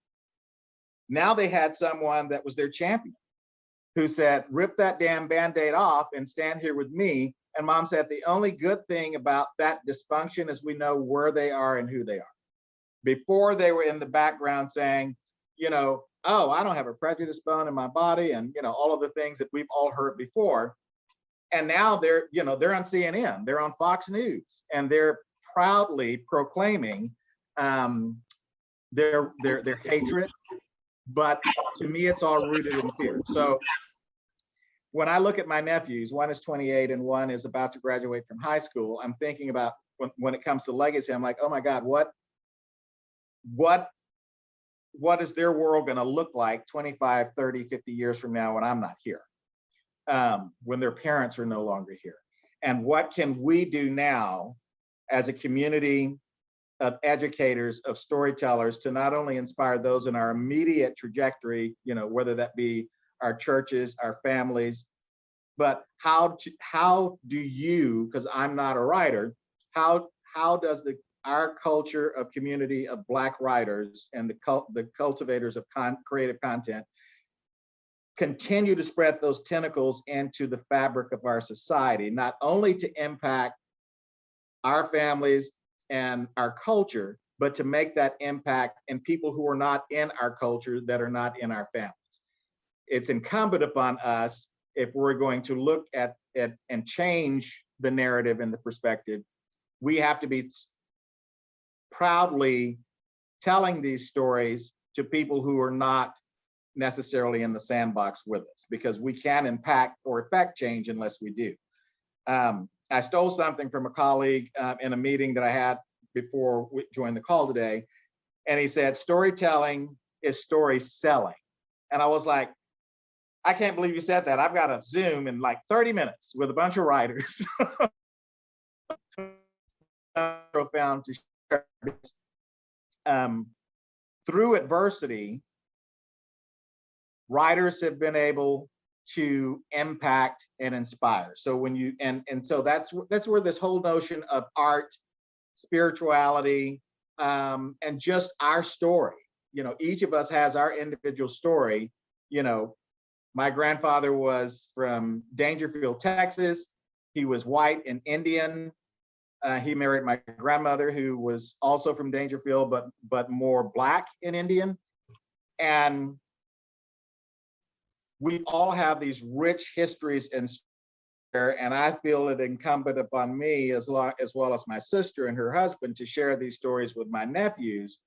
now they had someone that was their champion who said, rip that damn Band-Aid off and stand here with me. And mom said, the only good thing about that dysfunction is we know where they are and who they are. Before, they were in the background saying, you know, oh, I don't have a prejudice bone in my body, and you know, all of the things that we've all heard before. And now they're on CNN, they're on Fox News, and they're proudly proclaiming their hatred. But to me, it's all rooted in fear. So when I look at my nephews, one is 28 and one is about to graduate from high school, I'm thinking about when it comes to legacy, I'm like, oh my God, what is their world going to look like 25, 30, 50 years from now when I'm not here? When their parents are no longer here? And what can we do now as a community of educators, of storytellers, to not only inspire those in our immediate trajectory, you know, whether that be our churches, our families, but how do you, because I'm not a writer, how does our culture of community of Black writers and the cultivators of creative content continue to spread those tentacles into the fabric of our society, not only to impact our families and our culture, but to make that impact in people who are not in our culture, that are not in our families. It's incumbent upon us, if we're going to look at it and change the narrative and the perspective, we have to be proudly telling these stories to people who are not necessarily in the sandbox with us, because we can't impact or affect change unless we do. I stole something from a colleague in a meeting that I had before we joined the call today, and he said, storytelling is story selling. And I was like, I can't believe you said that. I've got a Zoom in like 30 minutes with a bunch of writers. Profound to share this. Through adversity, writers have been able to impact and inspire. So when you, and so that's where this whole notion of art, spirituality, and just our story, you know, each of us has our individual story. You know, my grandfather was from Dangerfield, Texas. He was white and Indian. He married my grandmother, who was also from Dangerfield, but more Black and Indian. And we all have these rich histories and I feel it incumbent upon me, as well as my sister and her husband, to share these stories with my nephews,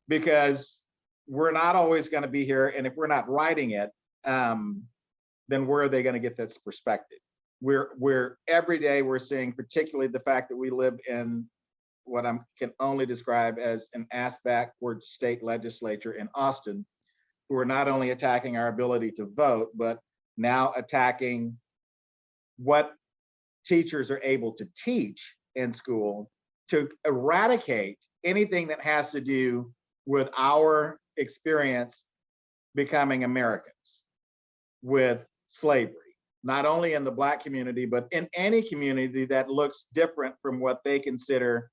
because we're not always going to be here. And if we're not writing it, then where are they going to get this perspective? We're every day we're seeing, particularly the fact that we live in what I can only describe as an ass backward state legislature in Austin, who are not only attacking our ability to vote, but now attacking what teachers are able to teach in school, to eradicate anything that has to do with our experience becoming Americans with slavery, not only in the Black community, but in any community that looks different from what they consider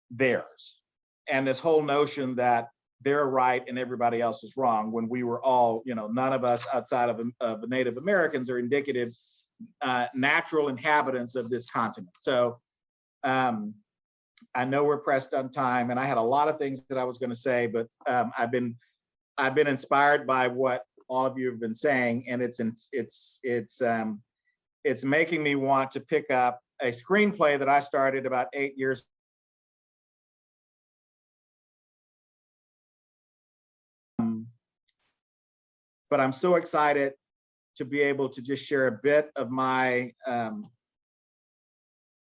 theirs. And this whole notion that they're right and everybody else is wrong, when we were all, you know, none of us outside of Native Americans are indicative natural inhabitants of this continent. So I know we're pressed on time, and I had a lot of things that I was going to say, but I've been inspired by what all of you have been saying, and it's making me want to pick up a screenplay that I started about 8 years ago. But I'm so excited to be able to just share a bit of my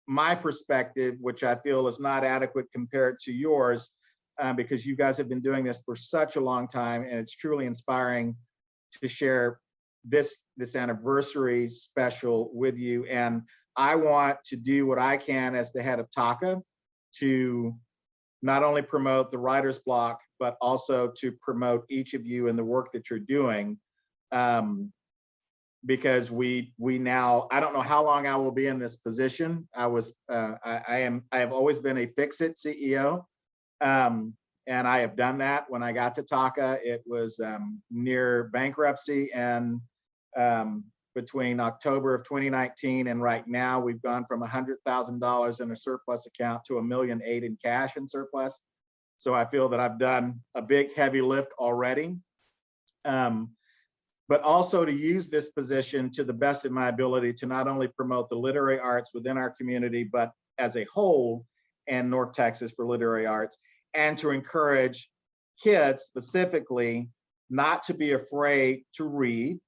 my perspective, which I feel is not adequate compared to yours, because you guys have been doing this for such a long time, and it's truly inspiring to share this anniversary special with you. And I want to do what I can as the head of TACA to not only promote the writer's block, but also to promote each of you in the work that you're doing. Because we now, I don't know how long I will be in this position. I have always been a fix-it CEO. And I have done that. When I got to TACA, it was near bankruptcy, and between October of 2019 and right now, we've gone from $100,000 in a surplus account to $1.8 million in cash in surplus. So I feel that I've done a big heavy lift already. But also to use this position to the best of my ability to not only promote the literary arts within our community, but as a whole in North Texas for literary arts, and to encourage kids specifically not to be afraid to read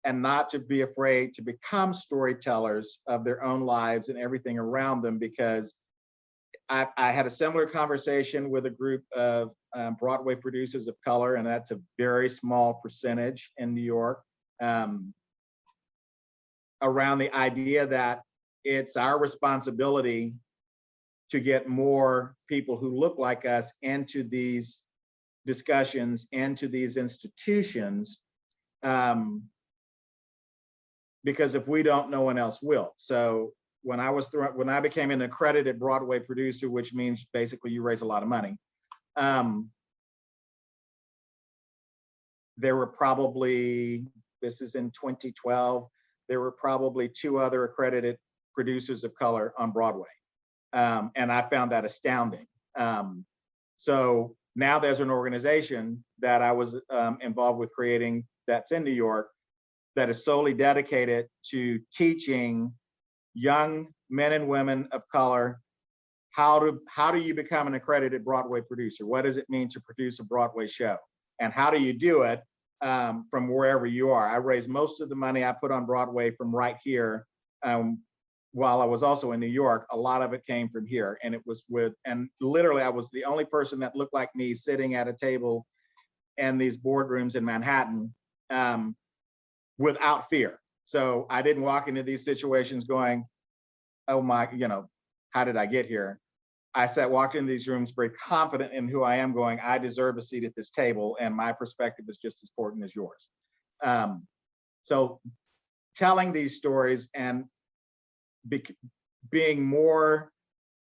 and not to be afraid to become storytellers of their own lives and everything around them. Because I had a similar conversation with a group of Broadway producers of color, and that's a very small percentage in New York, around the idea that it's our responsibility to get more people who look like us into these discussions, into these institutions, because if we don't, no one else will. So when I became an accredited Broadway producer, which means basically you raise a lot of money, there were probably, this is in 2012, there were probably 2 other accredited producers of color on Broadway. And I found that astounding. So now there's an organization that I was involved with creating that's in New York that is solely dedicated to teaching young men and women of color how do you become an accredited Broadway producer? What does it mean to produce a Broadway show? And how do you do it from wherever you are? I raised most of the money I put on Broadway from right here. While I was also in New York, a lot of it came from here. And it was and literally I was the only person that looked like me sitting at a table in these boardrooms in Manhattan without fear. So I didn't walk into these situations going, oh my, how did I get here? I walked into these rooms very confident in who I am, going, I deserve a seat at this table, and my perspective is just as important as yours. So telling these stories and being more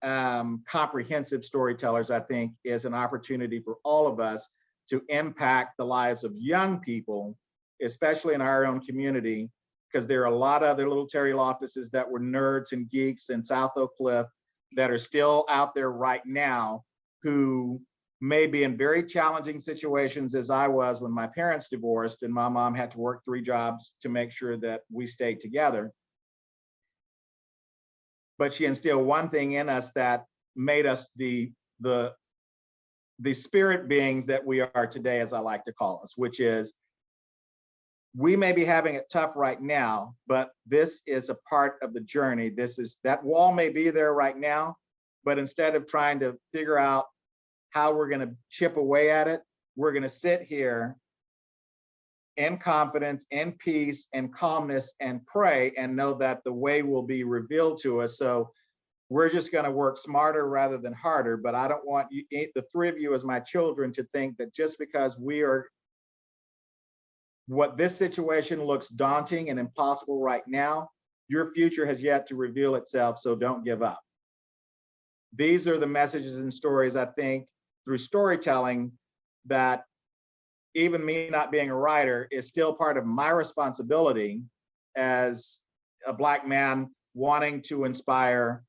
comprehensive storytellers, I think, is an opportunity for all of us to impact the lives of young people, especially in our own community, because there are a lot of other little Terry Loftises that were nerds and geeks in South Oak Cliff that are still out there right now, who may be in very challenging situations, as I was when my parents divorced and my mom had to work 3 jobs to make sure that we stayed together. But she instilled one thing in us that made us the spirit beings that we are today, as I like to call us, which is, we may be having it tough right now, but this is a part of the journey. That wall may be there right now, but instead of trying to figure out how we're going to chip away at it, we're going to sit here in confidence, in peace, and calmness, and pray, and know that the way will be revealed to us. So we're just going to work smarter rather than harder. But I don't want you, the 3 of you as my children, to think that just because what this situation looks daunting and impossible right now, your future has yet to reveal itself, so don't give up. These are the messages and stories, I think, through storytelling, that even me not being a writer is still part of my responsibility as a Black man wanting to inspire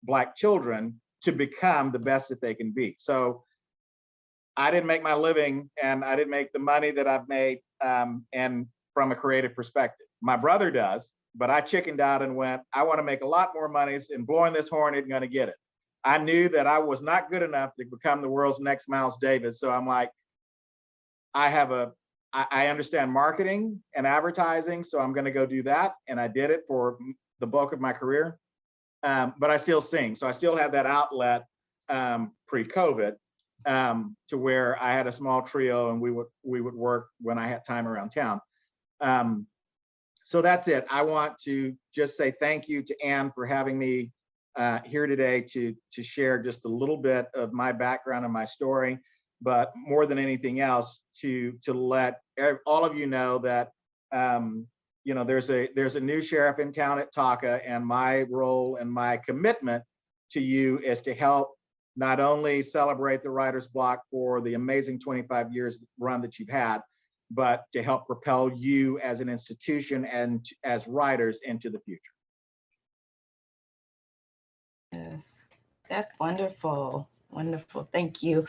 Black children to become the best that they can be. So I didn't make my living, and I didn't make the money that I've made and from a creative perspective. My brother does, but I chickened out and went, I want to make a lot more money, and blowing this horn isn't going to get it. I knew that I was not good enough to become the world's next Miles Davis. So I'm like, I understand marketing and advertising, so I'm going to go do that. And I did it for the bulk of my career, but I still sing. So I still have that outlet pre-COVID. To where I had a small trio, and we would work when I had time around town. So that's it. I want to just say thank you to Anne for having me here today to share just a little bit of my background and my story, but more than anything else, to let all of you know that there's a new sheriff in town at Taka, and my role and my commitment to you is to help not only celebrate the writer's block for the amazing 25 years run that you've had, but to help propel you as an institution and as writers into the future. Yes, that's wonderful. Wonderful. Thank you.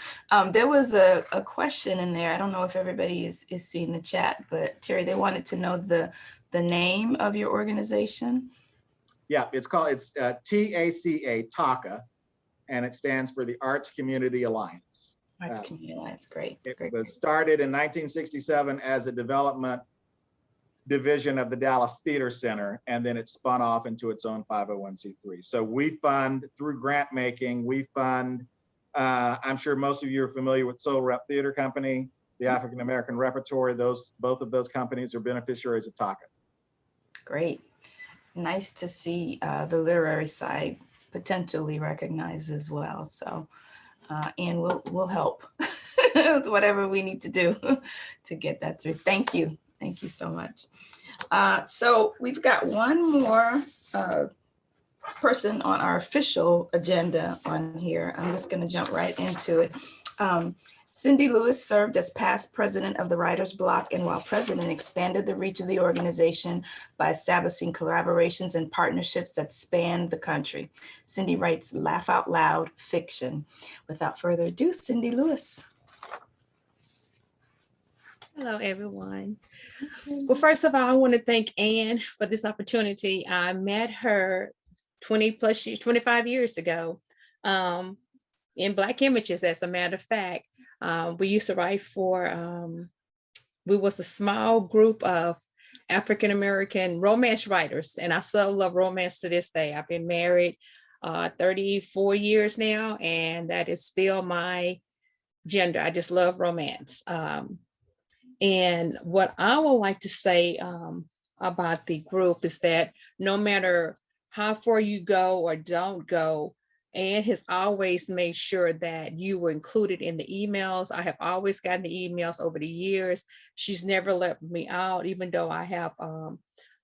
There was a question in there. I don't know if everybody is seeing the chat, but Terry, they wanted to know the name of your organization. Yeah, it's TACA, TACA. And it stands for the Arts Community Alliance. Arts Community Alliance, great. It great. was started in 1967 as a development division of the Dallas Theater Center, and then it spun off into its own 501c3. So we fund through grant making, I'm sure most of you are familiar with Soul Rep Theater Company, the African American Repertory. Both of those companies are beneficiaries of TACA. Great. Nice to see the literary side potentially recognized as well. So, and we'll help with whatever we need to do to get that through. Thank you. Thank you so much. So we've got one more person on our official agenda on here. I'm just going to jump right into it. Cindy Lewis served as past president of the Writers Block, and while president, expanded the reach of the organization by establishing collaborations and partnerships that span the country. Cindy writes laugh out loud fiction. Without further ado, Cindy Lewis. Hello, everyone. Well, first of all, I want to thank Anne for this opportunity. I met her 25 years ago in Black Images, as a matter of fact. We used to write for, we was a small group of African-American romance writers, and I still love romance to this day. I've been married 34 years now, and that is still my gender. I just love romance. And what I would like to say about the group is that no matter how far you go or don't go, Anne has always made sure that you were included in the emails. I have always gotten the emails over the years. She's never left me out, even though I have,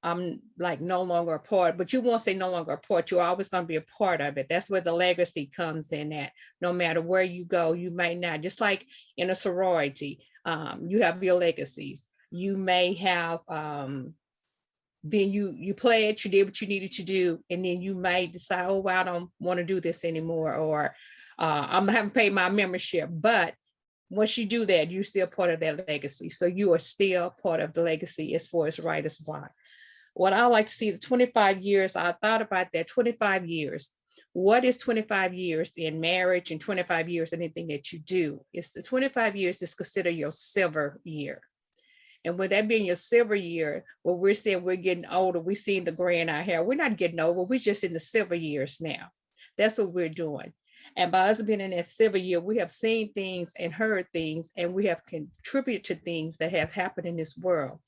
I'm like no longer a part, but you won't say no longer a part. You're always going to be a part of it. That's where the legacy comes in at. No matter where you go, you may not, just like in a sorority, you have your legacies. You may have you pledged, you did what you needed to do, and then you may decide, oh, well, I don't want to do this anymore, or I haven't paid my membership. But once you do that, you're still part of that legacy. So you are still part of the legacy as far as Writer's Block. What I like to see, the 25 years, I thought about that 25 years. What is 25 years in marriage and 25 years in anything that you do? It's the 25 years is considered your silver year. And with that being your silver year, well, we're saying we're getting older, we're seeing the gray in our hair. We're not getting older, we're just in the silver years now. That's what we're doing. And by us being in that silver year, we have seen things and heard things, and we have contributed to things that have happened in this world.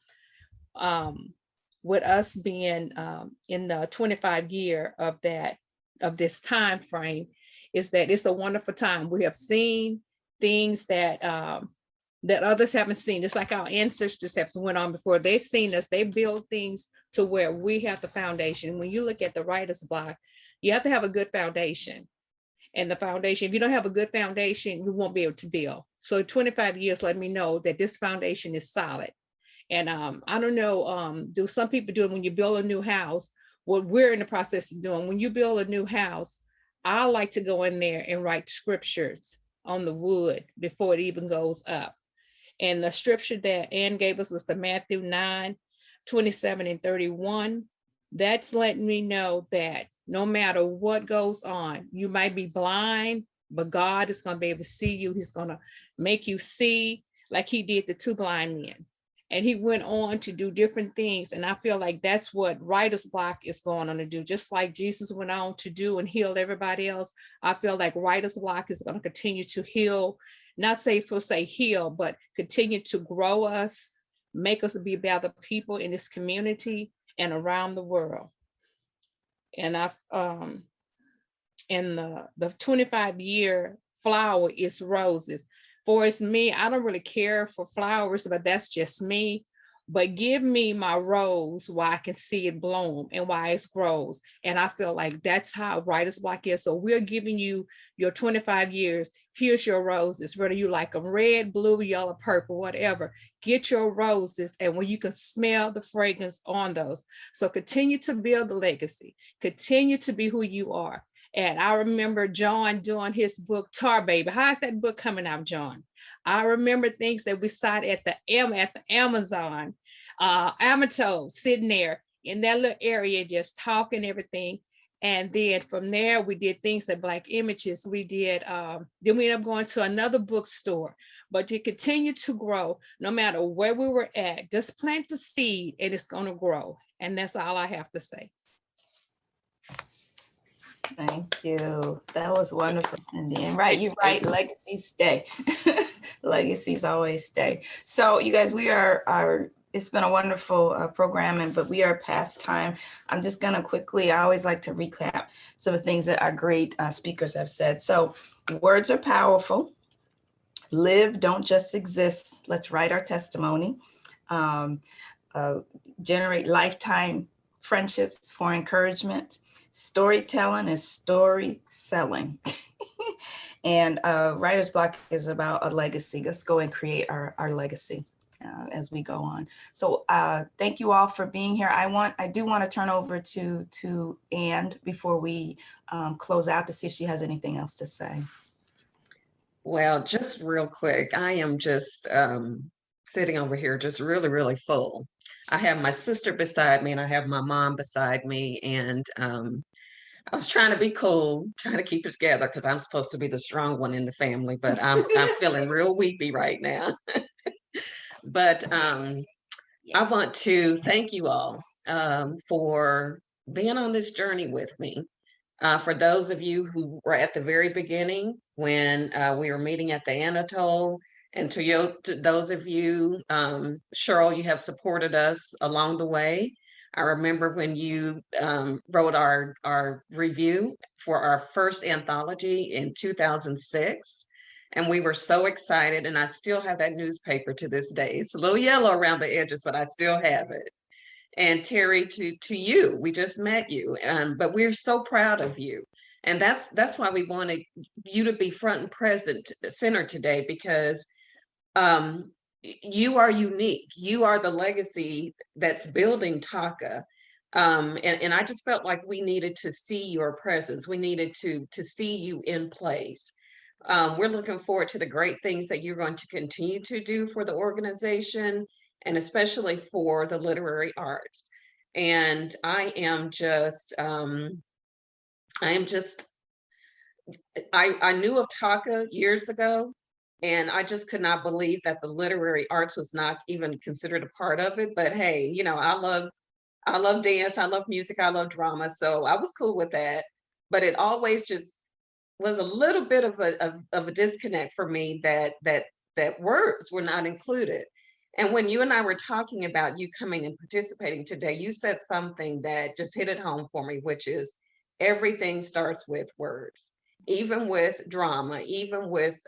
With us being in the 25 year of this time frame, is that it's a wonderful time. We have seen things that that others haven't seen. It's like our ancestors have went on before. They've seen us, they build things to where we have the foundation. When you look at the Writer's Block, you have to have a good foundation. And the foundation, if you don't have a good foundation, you won't be able to build. So 25 years let me know that this foundation is solid. And I don't know, do some people do it when you build a new house? What we're in the process of doing, when you build a new house, I like to go in there and write scriptures on the wood before it even goes up. And the scripture that Anne gave us was the Matthew 9:27-31. That's letting me know that no matter what goes on, you might be blind, but God is going to be able to see you. He's going to make you see, like he did the two blind men. And he went on to do different things. And I feel like that's what Writer's Block is going on to do. Just like Jesus went on to do and heal everybody else, I feel like Writer's Block is going to continue to heal, not say heal, but continue to grow us, make us be better people in this community and around the world. And and the 25 year flower is roses. For it's me, I don't really care for flowers, but that's just me. But give me my rose while I can see it bloom and while it grows. And I feel like that's how Writer's Block is. So we're giving you your 25 years. Here's your roses, whether you like them red, blue, yellow, purple, whatever. Get your roses, and when you can smell the fragrance on those. So continue to build the legacy. Continue to be who you are. And I remember John doing his book, Tar Baby. How's that book coming out, John? I remember things that we saw at the Amazon, Amato, sitting there in that little area, just talking everything. And then from there, we did things at Black Images. We did, then we ended up going to another bookstore. But to continue to grow, no matter where we were at, just plant the seed and it's going to grow. And that's all I have to say. Thank you. That was wonderful, Cindy. And right, you're right, legacies stay. Legacies always stay. So you guys, we are it's been a wonderful programming, but we are past time. I'm just gonna quickly, I always like to recap some of the things that our great speakers have said. So words are powerful. Live, don't just exist. Let's write our testimony. Generate lifetime friendships for encouragement. Storytelling is story selling. And Writer's Block is about a legacy. Let's go and create our legacy as we go on. So thank you all for being here. I do want to turn over to Ann before we close out to see if she has anything else to say. Well, just real quick, I am just sitting over here just really, really full. I have my sister beside me and I have my mom beside me, and I was trying to be cool, trying to keep it together because I'm supposed to be the strong one in the family, but I'm feeling real weepy right now. But I want to thank you all for being on this journey with me. For those of you who were at the very beginning when we were meeting at the Anatole, and to those of you, Cheryl, you have supported us along the way. I remember when you wrote our review for our first anthology in 2006. And we were so excited, and I still have that newspaper to this day. It's a little yellow around the edges, but I still have it. And Terry, to you, we just met you, but we're so proud of you. And that's why we wanted you to be front and present center today, because you are unique. You are the legacy that's building TACA. And I just felt like we needed to see your presence. We needed to see you in place. We're looking forward to the great things that you're going to continue to do for the organization, and especially for the literary arts. And I knew of TACA years ago, and I just could not believe that the literary arts was not even considered a part of it. But hey, you know, I love dance, I love music, I love drama. So I was cool with that. But it always just was a little bit of a disconnect for me that words were not included. And when you and I were talking about you coming and participating today, you said something that just hit it home for me, which is everything starts with words, even with drama, even with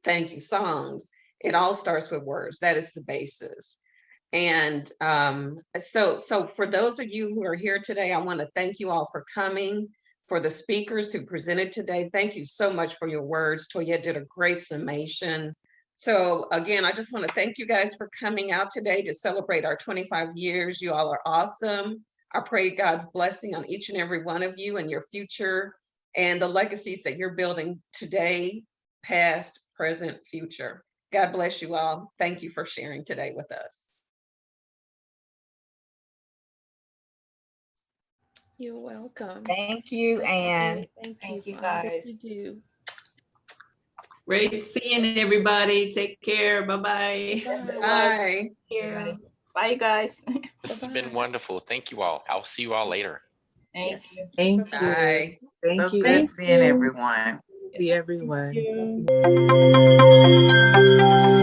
thank you, songs. It all starts with words. That is the basis. And so for those of you who are here today, I want to thank you all for coming. For the speakers who presented today, thank you so much for your words. Toyette did a great summation. So again, I just want to thank you guys for coming out today to celebrate our 25 years. You all are awesome. I pray God's blessing on each and every one of you and your future, and the legacies that you're building today, past, present, future. God bless you all. Thank you for sharing today with us. You're welcome. Thank you, Ann. Thank you, for all that guys. you do. Great seeing everybody. Take care. Bye-bye. Yes, it was. Bye. Everybody. Bye, you guys. This has been Bye-bye. wonderful. Thank you all. I'll see you all later. Thank Yes. you. Thank you. Bye. Thank So you. good Thank seeing you. everyone. See everyone. Thank you.